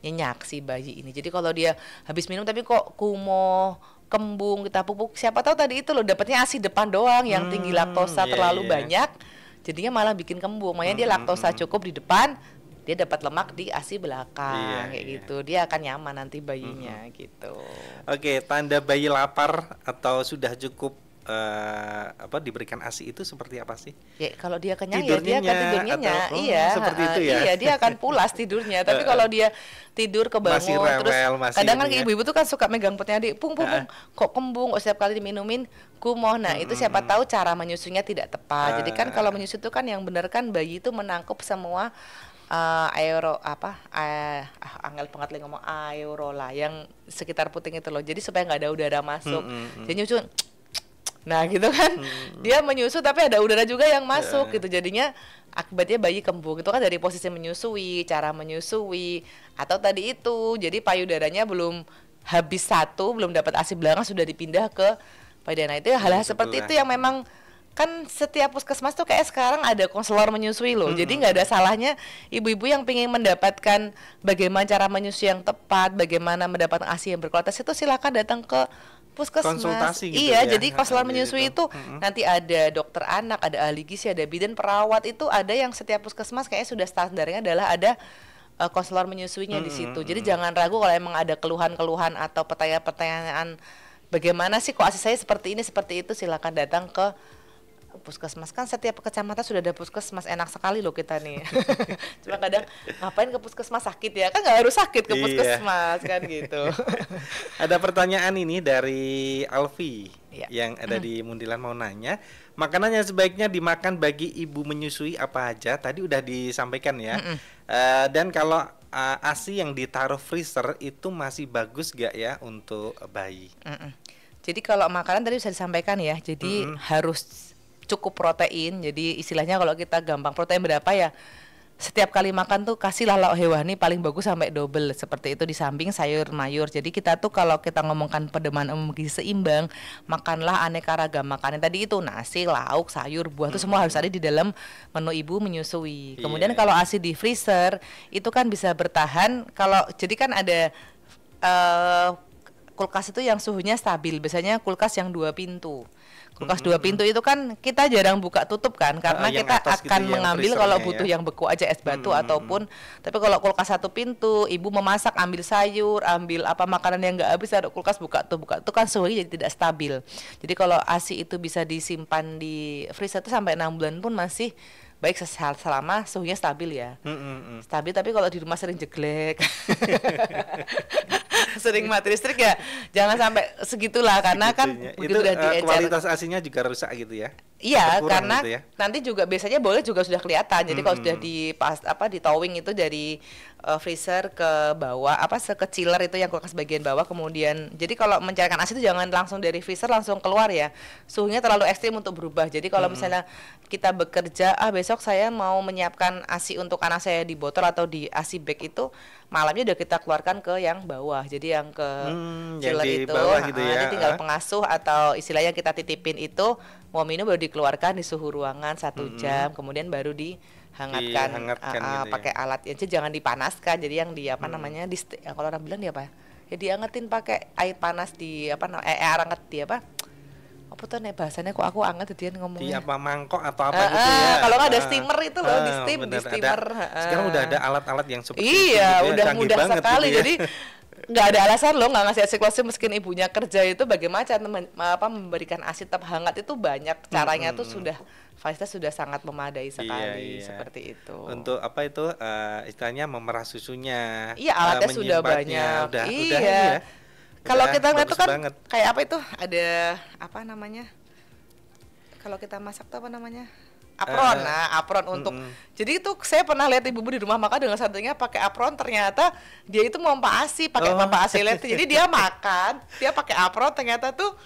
nyenyak si bayi ini. Jadi kalau dia habis minum tapi kok kumoh, kembung, kita pupuk, siapa tahu tadi itu loh dapatnya ASI depan doang yang tinggi laktosa terlalu banyak, jadinya malah bikin kembung. Makanya dia laktosa cukup di depan, dia dapat lemak di ASI belakang kayak gitu. Dia akan nyaman nanti bayinya gitu. Oke, tanda bayi lapar atau sudah cukup diberikan ASI itu seperti apa sih? Ya kalau dia kenyang ya dia akan tidur nyenyak. Seperti itu ya. Iya, dia akan pulas tidurnya. Tapi kalau dia tidur kebangun masih rewel, terus kadang kan ibu-ibu tuh kan suka megang perutnya adik, pung kok kembung, kok setiap kali diminumin kumoh. Nah, itu siapa tahu cara menyusunya tidak tepat. Jadi kan kalau menyusu itu kan yang benar kan bayi itu menangkup semua angel banget lagi ngomong aerola yang sekitar puting itu loh. Jadi supaya nggak ada udara masuk. Jadi nyusu. Nah gitu kan, dia menyusu tapi ada udara juga yang masuk gitu. Jadinya akibatnya bayi kembung. Itu kan dari posisi menyusui, cara menyusui, atau tadi itu. Jadi payudaranya belum habis satu, belum dapat ASI belakang sudah dipindah ke payudara. Nah, itu hal-hal seperti itu yang memang kan setiap puskesmas tuh kayak sekarang ada konselor menyusui loh. Jadi nggak ada salahnya ibu-ibu yang ingin mendapatkan bagaimana cara menyusui yang tepat, bagaimana mendapatkan ASI yang berkualitas itu silakan datang ke puskesmas. Konsultasi gitu ya. Jadi konselor menyusui itu nanti ada dokter anak, ada ahli gizi, ada bidan, perawat, itu ada yang setiap puskesmas kayaknya sudah standarnya adalah ada konselor menyusuinya di situ. Jadi jangan ragu kalau emang ada keluhan-keluhan atau pertanyaan-pertanyaan bagaimana sih kok ASI saya seperti ini seperti itu, silakan datang ke puskesmas. Kan setiap kecamatan sudah ada puskesmas, enak sekali loh kita nih. Cuma kadang ngapain ke puskesmas, sakit ya, kan nggak harus sakit ke puskesmas kan gitu. Ada pertanyaan ini dari Alfi yang ada di Mundilan, mau nanya, makanan yang sebaiknya dimakan bagi ibu menyusui apa aja? Tadi udah disampaikan ya. Dan kalau ASI yang ditaruh freezer itu masih bagus gak ya untuk bayi? Jadi kalau makanan tadi bisa disampaikan ya. Jadi harus cukup protein. Jadi istilahnya kalau kita gampang, protein berapa ya? Setiap kali makan tuh kasihlah lauk hewani paling bagus sampai double seperti itu, di samping sayur mayur. Jadi kita tuh kalau kita ngomongkan pedoman umum gizi seimbang, makanlah aneka ragam makanan tadi itu, nasi, lauk, sayur, buah itu semua harus ada di dalam menu ibu menyusui. Kemudian kalau ASI di freezer itu kan bisa bertahan. Kalau jadi kan ada kulkas itu yang suhunya stabil, biasanya kulkas yang 2 pintu. Kulkas 2 pintu itu kan kita jarang buka tutup kan, karena kita akan mengambil kalau butuh yang beku aja, es batu ataupun, tapi kalau kulkas 1 pintu, ibu memasak, ambil sayur, ambil apa makanan yang nggak habis, ada kulkas buka tuh kan suhunya jadi tidak stabil. Jadi kalau ASI itu bisa disimpan di freezer itu sampai 6 bulan pun masih baik selama suhunya stabil ya. Stabil, tapi kalau di rumah sering jeglek sering mati listrik ya jangan sampai segitulah, karena kan begitu udah diecer, kualitas ASINya juga rusak gitu ya. Iya, berkurang karena gitu ya? nanti juga biasanya boleh juga sudah kelihatan. Jadi kalau sudah di towing itu dari freezer ke bawah, sekeciler itu yang kulkas bagian bawah, kemudian jadi kalau mencairkan ASI itu jangan langsung dari freezer langsung keluar ya. Suhunya terlalu ekstrim untuk berubah. Jadi kalau misalnya kita bekerja, besok saya mau menyiapkan ASI untuk anak saya di botol atau di ASI bag itu, malamnya udah kita keluarkan ke yang bawah. Jadi yang ke chiller yang di itu, bawah gitu ya. nanti tinggal pengasuh atau istilahnya kita titipin itu, mau minum baru dikeluarkan di suhu ruangan 1 jam, kemudian baru dihangatkan gitu ya. pakai alat. Jadi jangan dipanaskan. Jadi yang di namanya kalau orang bilang dia apa? Ya diangetin pakai air panas air hangat apa tuh nih bahasanya kok aku anget dia ngomongnya. Di mangkok atau apa gitu ya. Kalau nggak ada steamer itu loh, di steamer. Sekarang udah ada alat-alat yang seperti itu. Iya, gitu udah mudah sekali. Gitu ya. Jadi nggak ada alasan loh nggak ngasih eksklusif meskipun ibunya kerja. Itu bagaimana cara memberikan ASI tetap hangat itu banyak caranya tuh sudah fasilitas sudah sangat memadai sekali. Iya. Seperti itu. Untuk apa itu istilahnya memerah susunya. Iya, alatnya sudah banyak. Udah ya. Kalau kita ngeliat tuh kan banget. kayak apa itu ada apa namanya? Kalau kita masak tuh apa namanya? Apron. Apron untuk. Jadi itu saya pernah lihat ibu di rumah makan dengan santunya pakai apron, ternyata dia itu pompa ASI, pakai pompa ASI elektrik. Jadi dia makan, dia pakai apron, ternyata tuh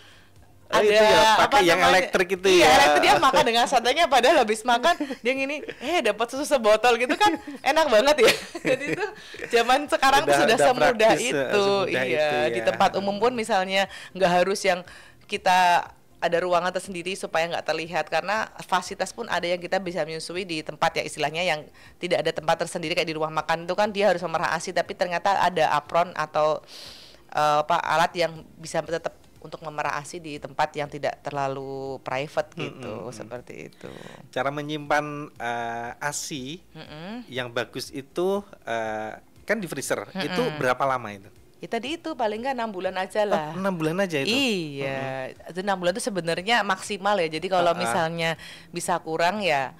ada itu ya, pakai yang elektrik itu ya. Iya, elektrik dia makan dengan santainya, padahal habis makan dia gini, dapat susu sebotol gitu kan enak banget ya. Jadi itu zaman sekarang tuh sudah semudah itu. Iya, di tempat umum pun misalnya nggak harus yang kita ada ruangan tersendiri supaya nggak terlihat, karena fasilitas pun ada yang kita bisa menyusui di tempat ya, istilahnya yang tidak ada tempat tersendiri kayak di rumah makan itu kan dia harus memerah ASI, tapi ternyata ada apron atau alat yang bisa tetap untuk memerah ASI di tempat yang tidak terlalu private gitu, seperti itu. Cara menyimpan ASI yang bagus itu kan di freezer, itu berapa lama itu? Ya tadi itu paling nggak 6 bulan aja lah. 6 bulan aja itu? Iya, itu 6 bulan itu sebenarnya maksimal ya. Jadi kalau misalnya bisa kurang ya,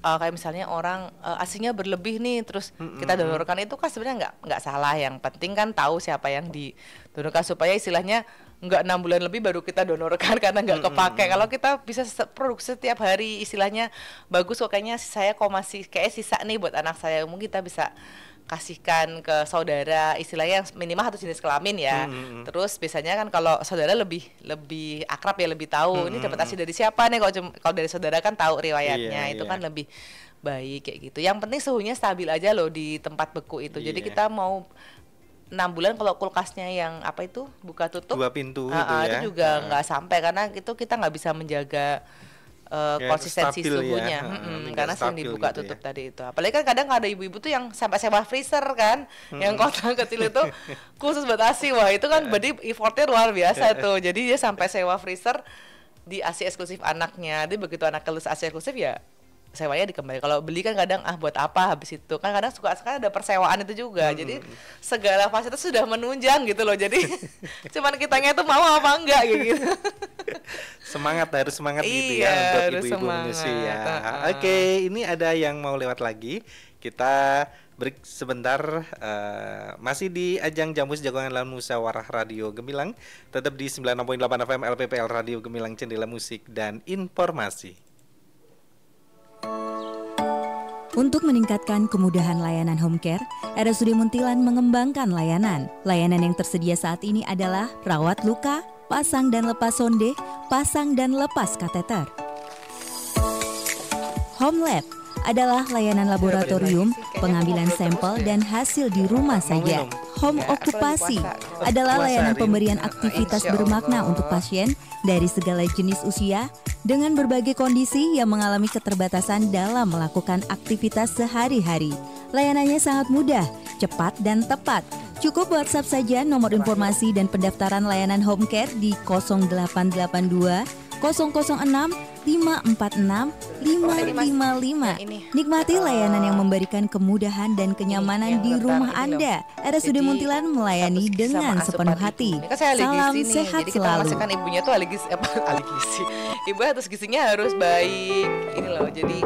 kayak misalnya orang ASInya berlebih nih, terus kita donorkan, itu kan sebenarnya nggak salah. Yang penting kan tahu siapa yang didonorkan supaya istilahnya nggak 6 bulan lebih baru kita donorkan karena nggak kepake. Kalau kita bisa produksi setiap hari, istilahnya bagus kok, kayaknya saya masih kayak sisa nih buat anak saya, mungkin kita bisa kasihkan ke saudara, istilahnya yang minimal satu jenis kelamin ya. Terus biasanya kan kalau saudara lebih akrab ya, lebih tahu ini dapat ASI dari siapa nih. Kalau dari saudara kan tahu riwayatnya, itu kan lebih baik kayak gitu. Yang penting suhunya stabil aja loh di tempat beku itu. Jadi kita mau 6 bulan kalau kulkasnya yang apa itu buka tutup 2 pintu itu juga nggak sampai, karena itu kita nggak bisa menjaga konsistensi suhunya karena sering dibuka gitu tutup tadi itu. Apalagi kan kadang ada ibu-ibu tuh yang sampai sewa freezer kan, yang kotak kecil itu khusus buat ASI. Wah itu kan berarti effortnya luar biasa tuh. Jadi dia sampai sewa freezer di ASI eksklusif anaknya. Jadi begitu anak kelus ASI eksklusif ya sewanya dikembali. Kalau beli kan kadang buat apa habis itu kan, kadang suka sekali ada persewaan itu juga. Jadi segala fasilitas sudah menunjang gitu loh. Jadi cuman kitanya itu mau apa enggak gitu. Harus semangat gitu ya untuk ibu-ibu menyusui ya. Oke, ini ada yang mau lewat lagi. Kita break sebentar, masih di ajang Jamus Jagoan Dalam Musyawarah Radio Gemilang, tetap di 96.8 FM LPPL Radio Gemilang, Jendela Musik dan Informasi. Untuk meningkatkan kemudahan layanan home care, RSUD Muntilan mengembangkan layanan. Layanan yang tersedia saat ini adalah rawat luka, pasang dan lepas sonde, pasang dan lepas kateter. Home Lab adalah layanan laboratorium, pengambilan sampel dan hasil di rumah saja. Home Okupasi adalah layanan pemberian aktivitas bermakna untuk pasien dari segala jenis usia dengan berbagai kondisi yang mengalami keterbatasan dalam melakukan aktivitas sehari-hari. Layanannya sangat mudah, cepat dan tepat. Cukup WhatsApp saja nomor informasi dan pendaftaran layanan home care di 0882 006 546 555. Nikmati layanan yang memberikan kemudahan dan kenyamanan di rumah Anda. RSUD Muntilan melayani dengan sepenuh hati. Salam sehat jadi selalu. Jadi kita ibunya tuh alergisi. Ibu harus gizinya harus baik. Ini loh. Jadi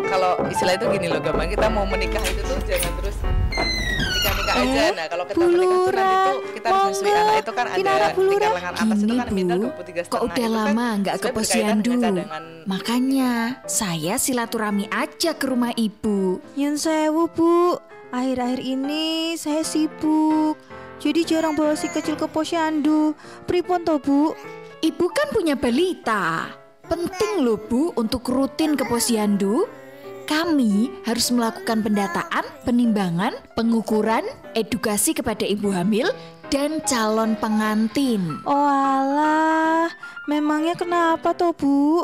kalau istilah itu gini loh, gampang kita mau menikah itu tuh jangan terus nikah aja. Nah kalau kita menikah tuh nanti tuh kita harus menyusui anak itu kan ada tingkat lengan atas itu kan minta 23,5. Kok udah lama nggak ke posyandu? jangan. Makanya saya silaturahmi aja ke rumah ibu. Nyun sewu Bu, akhir-akhir ini saya sibuk, jadi jarang bawa si kecil ke posyandu. Pripun toh Bu? Ibu kan punya balita. Penting loh Bu untuk rutin ke posyandu. Kami harus melakukan pendataan, penimbangan, pengukuran, edukasi kepada ibu hamil dan calon pengantin. Oh alah, memangnya kenapa toh Bu?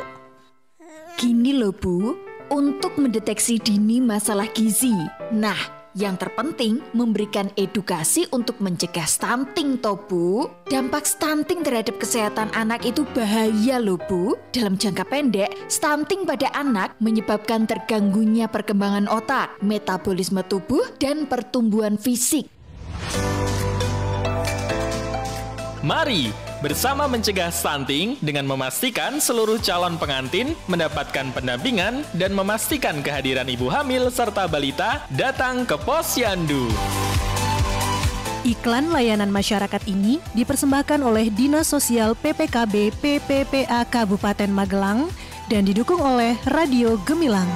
Gini loh Bu, untuk mendeteksi dini masalah gizi. Nah, yang terpenting memberikan edukasi untuk mencegah stunting toh Bu. Dampak stunting terhadap kesehatan anak itu bahaya loh Bu. Dalam jangka pendek, stunting pada anak menyebabkan terganggunya perkembangan otak, metabolisme tubuh, dan pertumbuhan fisik. Mari bersama mencegah stunting dengan memastikan seluruh calon pengantin mendapatkan pendampingan dan memastikan kehadiran ibu hamil serta balita datang ke posyandu. Iklan layanan masyarakat ini dipersembahkan oleh Dinas Sosial PPKB PPPA Kabupaten Magelang dan didukung oleh Radio Gemilang.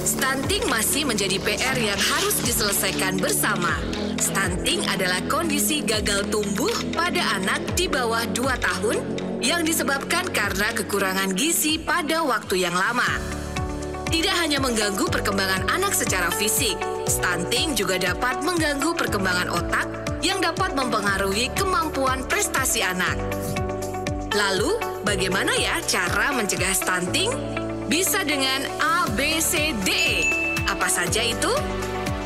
Stunting masih menjadi PR yang harus diselesaikan bersama. Stunting adalah kondisi gagal tumbuh pada anak di bawah 2 tahun yang disebabkan karena kekurangan gizi pada waktu yang lama. Tidak hanya mengganggu perkembangan anak secara fisik, stunting juga dapat mengganggu perkembangan otak yang dapat mempengaruhi kemampuan prestasi anak. Lalu, bagaimana ya cara mencegah stunting? Bisa dengan A, B, C, D, E. Apa saja itu?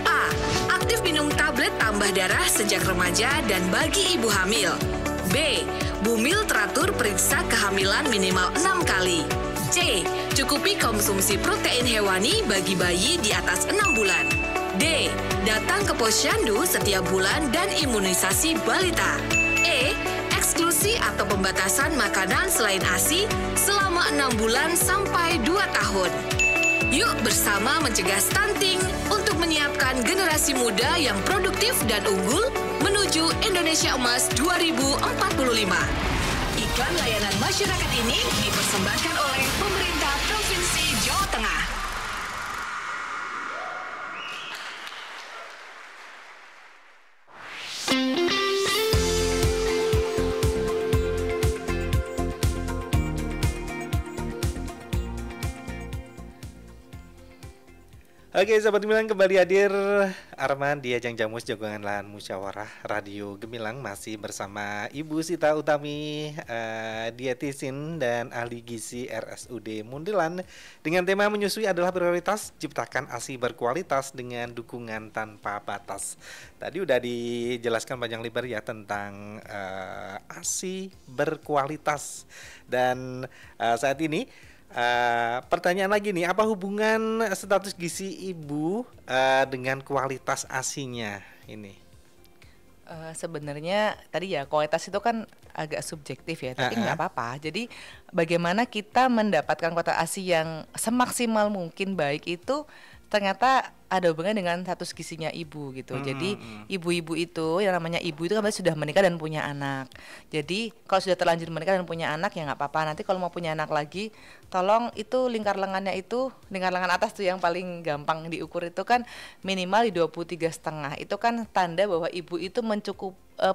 A. Aktif minum tablet tambah darah sejak remaja dan bagi ibu hamil. B. Bumil teratur periksa kehamilan minimal 6 kali. C. Cukupi konsumsi protein hewani bagi bayi di atas 6 bulan. D. Datang ke posyandu setiap bulan dan imunisasi balita. E. Eksklusi atau pembatasan makanan selain ASI selama 6 bulan sampai 2 tahun. Yuk bersama mencegah stunting untuk menyiapkan generasi muda yang produktif dan unggul menuju Indonesia Emas 2045. Iklan layanan masyarakat ini dipersembahkan oleh pemerintah Provinsi Jawa Tengah. Oke, sahabat Gemilang, kembali hadir Arman di Ajang Jamus Jagongan Lahan Musyawarah Radio Gemilang, masih bersama Ibu Sita Utami, dietisin dan ahli gizi RSUD Muntilan, dengan tema menyusui adalah prioritas, ciptakan ASI berkualitas dengan dukungan tanpa batas. Tadi udah dijelaskan panjang lebar ya tentang ASI berkualitas, dan saat ini pertanyaan lagi nih, apa hubungan status gizi ibu dengan kualitas ASI-nya ini? Sebenarnya tadi ya kualitas itu kan agak subjektif ya, tapi nggak apa-apa. Jadi bagaimana kita mendapatkan kualitas ASI yang semaksimal mungkin baik itu ternyata ada hubungannya dengan status gizinya ibu gitu. Jadi ibu-ibu itu, yang namanya ibu itu kan sudah menikah dan punya anak. Jadi kalau sudah terlanjur menikah dan punya anak ya nggak apa-apa. Nanti kalau mau punya anak lagi, tolong itu lingkar lengannya itu, lingkar lengan atas tuh yang paling gampang diukur itu kan minimal di 23,5. Itu kan tanda bahwa ibu itu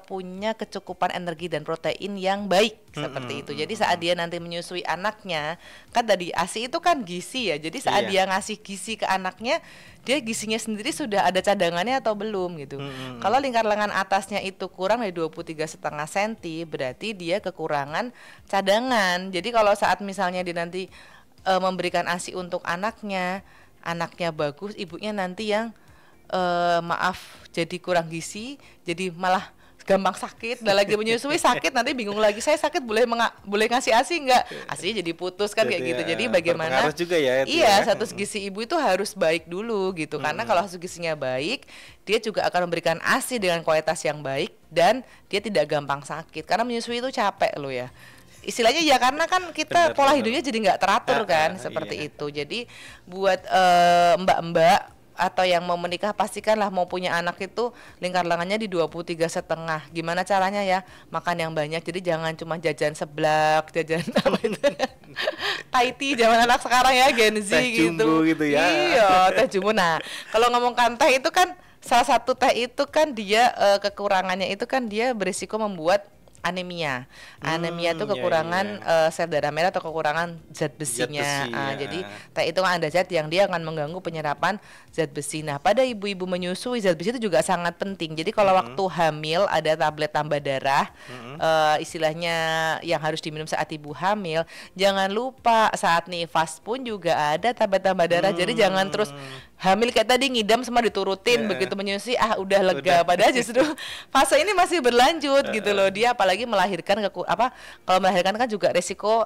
punya kecukupan energi dan protein yang baik seperti itu. Jadi saat dia nanti menyusui anaknya, kan tadi ASI itu kan gizi ya. Jadi saat dia ngasih gizi ke anaknya, dia gizinya sendiri sudah ada cadangannya atau belum gitu. Kalau lingkar lengan atasnya itu kurang dari 23,5 cm, berarti dia kekurangan cadangan. Jadi kalau saat misalnya dia nanti memberikan ASI untuk anaknya bagus, ibunya nanti yang jadi kurang gizi, jadi malah gampang sakit, dan lagi menyusui sakit, nanti bingung lagi, saya sakit boleh ngasih ASI enggak? ASI jadi putus kan kayak gitu. Jadi bagaimana? Juga ya, status gizi ibu itu harus baik dulu gitu. Karena kalau status gizinya baik, dia juga akan memberikan ASI dengan kualitas yang baik dan dia tidak gampang sakit. Karena menyusui itu capek loh ya. Istilahnya ya, karena kan kita pola hidupnya jadi nggak teratur kan, seperti itu. Jadi buat mbak-mbak atau yang mau menikah pastikanlah mau punya anak itu lingkar lengannya di 23,5. Gimana caranya ya? Makan yang banyak. Jadi jangan cuma jajan seblak, jajan apa itu ya? Thai zaman anak sekarang ya, Gen Z teh jumbo gitu ya. Iya, teh jumbo. Nah, kalau ngomongkan teh itu kan salah satu teh itu kan dia kekurangannya itu kan dia berisiko membuat anemia. Anemia itu kekurangan sel darah merah atau kekurangan zat besinya. Jadi teh itu kan ada zat yang dia akan mengganggu penyerapan zat besi. Nah, pada ibu-ibu menyusui zat besi itu juga sangat penting. Jadi kalau waktu hamil ada tablet tambah darah, istilahnya yang harus diminum saat ibu hamil. Jangan lupa saat nifas pun juga ada tablet tambah darah. Jadi jangan terus hamil kayak tadi ngidam semua diturutin, begitu menyusui udah lega. Padahal justru fase ini masih berlanjut gitu loh. Dia apalagi melahirkan kalau melahirkan kan juga resiko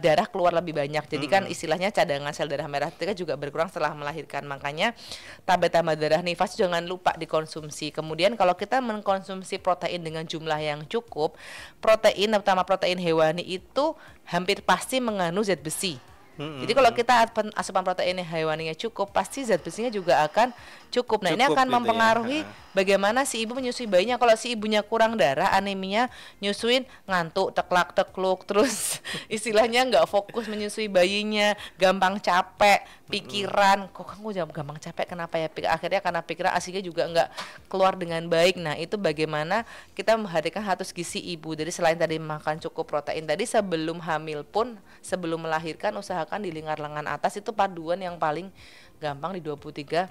darah keluar lebih banyak. Jadi kan istilahnya cadangan sel darah merah kita juga berkurang setelah melahirkan. Makanya tablet tambah darah nifas jangan lupa dikonsumsi. Kemudian kalau kita mengkonsumsi protein dengan jumlah yang cukup, protein terutama protein hewani itu hampir pasti mengandung zat besi. Jadi kalau kita asupan protein hewaninya cukup, pasti zat besinya juga akan cukup. Nah, ini akan mempengaruhi bagaimana si ibu menyusui bayinya. Kalau si ibunya kurang darah, anemia, nyusuin ngantuk, teklak tekluk, terus istilahnya nggak fokus menyusui bayinya, gampang capek, pikiran, kok kamu gampang capek, kenapa ya? Akhirnya karena pikiran ASInya juga nggak keluar dengan baik. Nah, itu bagaimana kita memperhatikan status gizi ibu. Jadi selain tadi makan cukup protein tadi, sebelum hamil pun, sebelum melahirkan usahakan di lingkar lengan atas itu paduan yang paling gampang di 23,5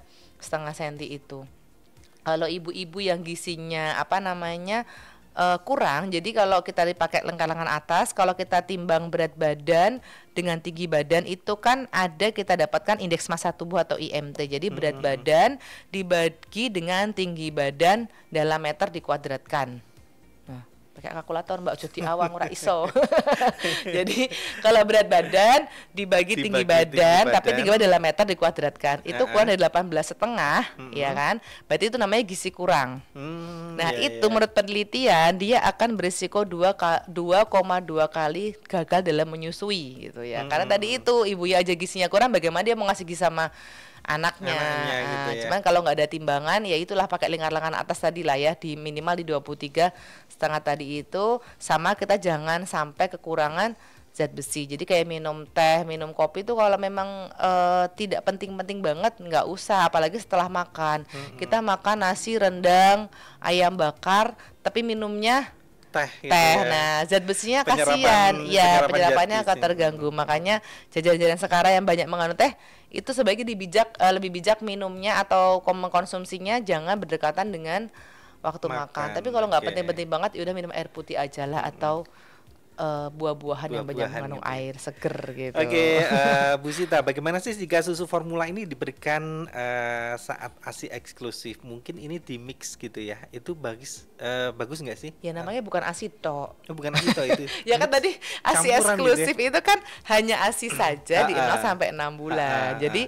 cm itu. Kalau ibu-ibu yang gizinya kurang, jadi kalau kita dipakai lingkar lengan atas, kalau kita timbang berat badan dengan tinggi badan itu kan ada kita dapatkan indeks massa tubuh atau IMT. Jadi berat badan dibagi dengan tinggi badan dalam meter dikuadratkan. Pakai kalkulator Mbak Jodi awang ora iso. Jadi kalau berat badan dibagi tinggi badan, tapi tinggi badan dalam meter dikuadratkan. Itu kurang dari 18,5, ya kan? Berarti itu namanya gizi kurang. Nah, itu menurut penelitian dia akan berisiko 2,2 kali gagal dalam menyusui gitu ya. Karena tadi itu ibu ya aja gizinya kurang, bagaimana dia mau ngasih gizi sama anaknya gitu ya. Cuman kalau nggak ada timbangan ya itulah pakai lingkar lengan atas tadi lah ya, di minimal di 23,5 tadi itu. Sama kita jangan sampai kekurangan zat besi. Jadi kayak minum teh, minum kopi itu kalau memang tidak penting-penting banget nggak usah, apalagi setelah makan. Kita makan nasi, rendang, ayam bakar tapi minumnya teh ya. Nah, zat besinya kasihan ya, penyerapannya akan terganggu. Makanya jajan-jajan sekarang yang banyak mengandung teh itu sebaiknya lebih bijak minumnya atau mengkonsumsinya jangan berdekatan dengan waktu makan. Tapi kalau nggak penting-penting banget, ya udah minum air putih aja lah, atau buah-buahan yang banyak mengandung air seger gitu. Bu Sita, bagaimana sih jika susu formula ini diberikan saat ASI eksklusif? Mungkin ini di mix gitu ya, itu bagus nggak sih? Ya namanya bukan ASI toh. Bukan ASI toh itu. Ya kan tadi ASI eksklusif gitu ya? Itu kan hanya ASI saja di 0 sampai 6 bulan. Jadi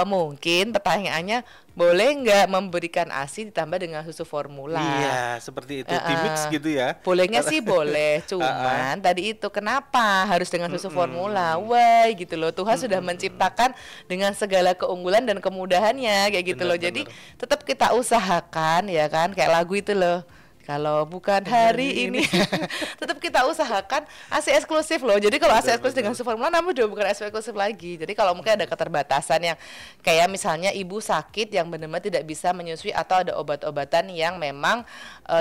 mungkin pertanyaannya, boleh nggak memberikan ASI ditambah dengan susu formula? Iya, seperti itu, di mix gitu ya. Bolehnya sih boleh, cuman tadi itu kenapa harus dengan susu formula? Wah, gitu loh. Tuhan sudah menciptakan dengan segala keunggulan dan kemudahannya kayak gitu loh. Jadi tetap kita usahakan ya kan, kayak lagu itu loh. Kalau bukan hari ini, tetap kita usahakan ASI eksklusif loh. Jadi kalau ASI eksklusif dengan susu formula, namun udah bukan ASI eksklusif lagi. Jadi kalau mungkin ada keterbatasan yang kayak misalnya ibu sakit yang benar-benar tidak bisa menyusui, atau ada obat-obatan yang memang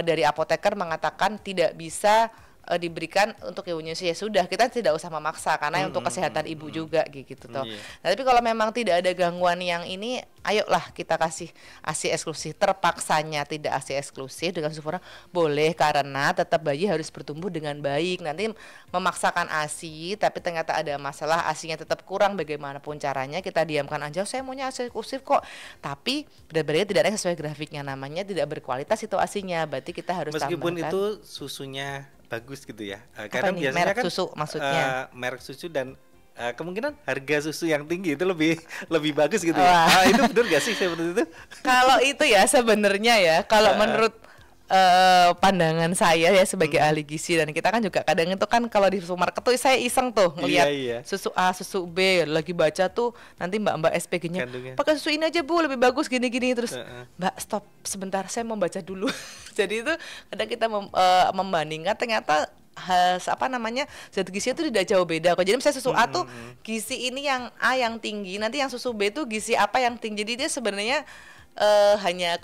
dari apoteker mengatakan tidak bisa diberikan untuk ibu menyusui, ya sudah, kita tidak usah memaksa karena untuk kesehatan ibu juga gitu toh. Nah, tapi kalau memang tidak ada gangguan yang ini, ayolah kita kasih ASI eksklusif. Terpaksanya tidak ASI eksklusif dengan susu formula boleh, karena tetap bayi harus bertumbuh dengan baik. Nanti memaksakan ASI tapi ternyata ada masalah, ASInya tetap kurang, bagaimanapun caranya kita diamkan aja, saya maunya ASI eksklusif kok, tapi benar-benar tidak ada sesuai grafiknya, namanya tidak berkualitas itu ASInya, berarti kita harus meskipun tambahkan. Itu susunya bagus gitu ya, karena biasanya merek kan susu maksudnya merek susu dan kemungkinan harga susu yang tinggi itu lebih bagus gitu ya. Itu benar gak sih seperti itu? Kalau itu ya sebenarnya ya, kalau menurut pandangan saya ya sebagai ahli gizi, dan kita kan juga kadang itu kan kalau di supermarket tuh saya iseng tuh ngelihat susu A, susu B, lagi baca tuh nanti mbak SPG-nya pakai susu ini aja Bu, lebih bagus gini-gini, terus Mbak stop sebentar saya mau baca dulu. Jadi itu kadang kita membandingkan ternyata zat gizi itu tidak jauh beda kok. Jadi misalnya susu A tuh gizi ini yang A yang tinggi, nanti yang susu B tuh gizi apa yang tinggi. Jadi dia sebenarnya hanya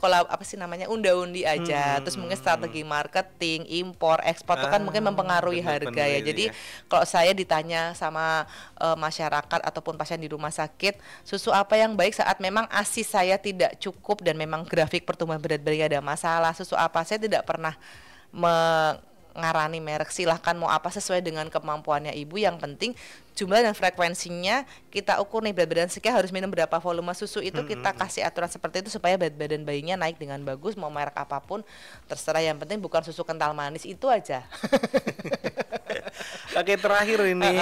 unda-undi aja. Terus mungkin strategi marketing, impor, ekspor itu kan mungkin mempengaruhi harga ya. Jadi kalau saya ditanya sama masyarakat ataupun pasien di rumah sakit, susu apa yang baik saat memang ASI saya tidak cukup dan memang grafik pertumbuhan berat bayi ada masalah, susu apa, saya tidak pernah ngarani merek, silahkan mau apa sesuai dengan kemampuannya ibu. Yang penting jumlah dan frekuensinya kita ukur nih, berat badan sekian harus minum berapa volume susu itu kita kasih aturan seperti itu supaya berat badan bayinya naik dengan bagus. Mau merek apapun terserah, yang penting bukan susu kental manis, itu aja. Oke, terakhir ini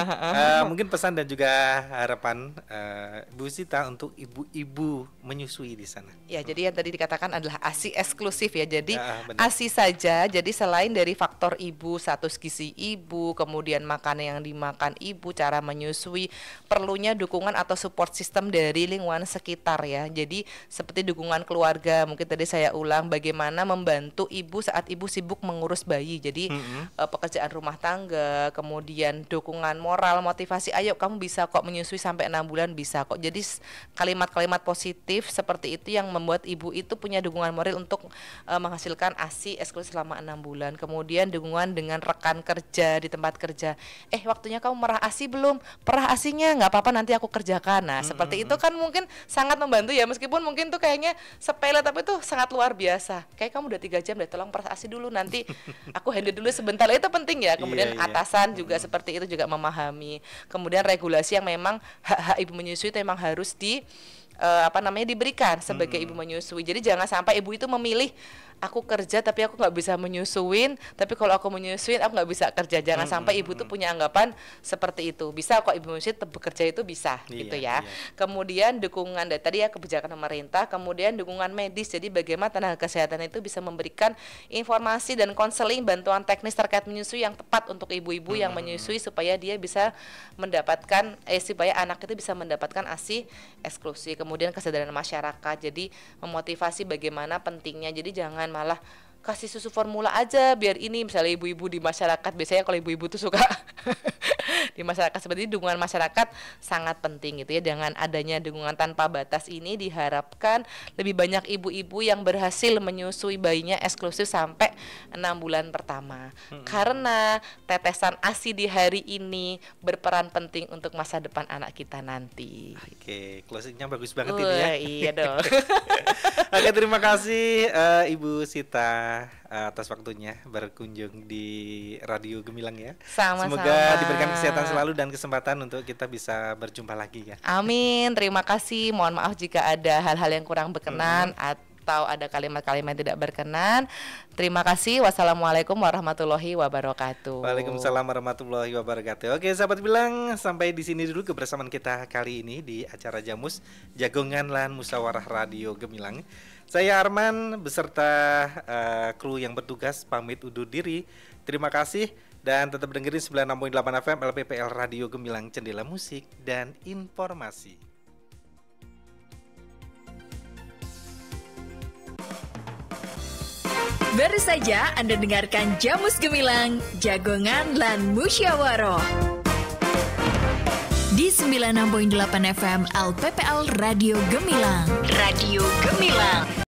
mungkin pesan dan juga harapan Bu Sita untuk ibu-ibu menyusui di sana. Ya, jadi yang tadi dikatakan adalah ASI eksklusif ya. Jadi ASI saja. Jadi selain dari faktor ibu, status gizi ibu, kemudian makanan yang dimakan ibu, cara menyusui, perlunya dukungan atau support system dari lingkungan sekitar ya. Jadi seperti dukungan keluarga, mungkin tadi saya ulang bagaimana membantu ibu saat ibu sibuk mengurus bayi. Jadi pekerjaan rumah tangga, kemudian dukungan moral, motivasi, ayo kamu bisa kok menyusui sampai 6 bulan bisa kok. Jadi kalimat-kalimat positif seperti itu yang membuat ibu itu punya dukungan moral untuk menghasilkan ASI eksklusif selama 6 bulan. Kemudian dukungan dengan rekan kerja di tempat kerja. Waktunya kamu merah ASI belum? Perah ASInya nggak apa-apa, nanti aku kerjakan. Nah, seperti itu kan mungkin sangat membantu ya, meskipun mungkin tuh kayaknya sepele tapi itu sangat luar biasa. Kayak kamu udah 3 jam deh, tolong perah ASI dulu, nanti aku handle dulu sebentar. Itu penting ya. Kemudian atasan juga seperti itu juga memahami. Kemudian regulasi yang memang hak-hak ibu menyusui itu memang harus diberikan sebagai ibu menyusui. Jadi jangan sampai ibu itu memilih aku kerja tapi aku nggak bisa menyusuin, tapi kalau aku menyusuin aku nggak bisa kerja. Jangan sampai ibu tuh punya anggapan seperti itu. Bisa kok ibu menyusui bekerja itu bisa gitu ya. Kemudian dukungan dari tadi ya kebijakan pemerintah, kemudian dukungan medis. Jadi bagaimana tenaga kesehatan itu bisa memberikan informasi dan konseling bantuan teknis terkait menyusui yang tepat untuk ibu-ibu yang menyusui supaya dia bisa mendapatkan supaya anak itu bisa mendapatkan ASI eksklusif. Kemudian kesadaran masyarakat. Jadi memotivasi bagaimana pentingnya. Jadi jangan malah kasih susu formula aja biar ini, misalnya ibu-ibu di masyarakat, biasanya kalau ibu-ibu tuh suka di masyarakat seperti ini, dukungan masyarakat sangat penting gitu ya. Dengan adanya dukungan tanpa batas ini diharapkan lebih banyak ibu-ibu yang berhasil menyusui bayinya eksklusif sampai 6 bulan pertama. Karena tetesan ASI di hari ini berperan penting untuk masa depan anak kita nanti. Oke, closingnya bagus banget ini ya. Iya dong. Oke, terima kasih Ibu Sita atas waktunya berkunjung di Radio Gemilang ya. Sama-sama. Semoga diberikan kesehatan selalu dan kesempatan untuk kita bisa berjumpa lagi ya. Amin, terima kasih. Mohon maaf jika ada hal-hal yang kurang berkenan atau ada kalimat-kalimat yang tidak berkenan. Terima kasih. Wassalamualaikum warahmatullahi wabarakatuh. Waalaikumsalam warahmatullahi wabarakatuh. Oke, sahabat Bilang, sampai di sini dulu kebersamaan kita kali ini di acara Jamus Jagongan Lan Musyawarah Radio Gemilang. Saya Arman beserta kru yang bertugas pamit undur diri. Terima kasih dan tetap dengerin 96.8 FM LPPL Radio Gemilang, Jendela Musik dan Informasi. Baru saja Anda dengarkan Jamus Gemilang, Jagongan Lan Musyawarah di 96.8 FM LPPL Radio Gemilang. Radio Gemilang.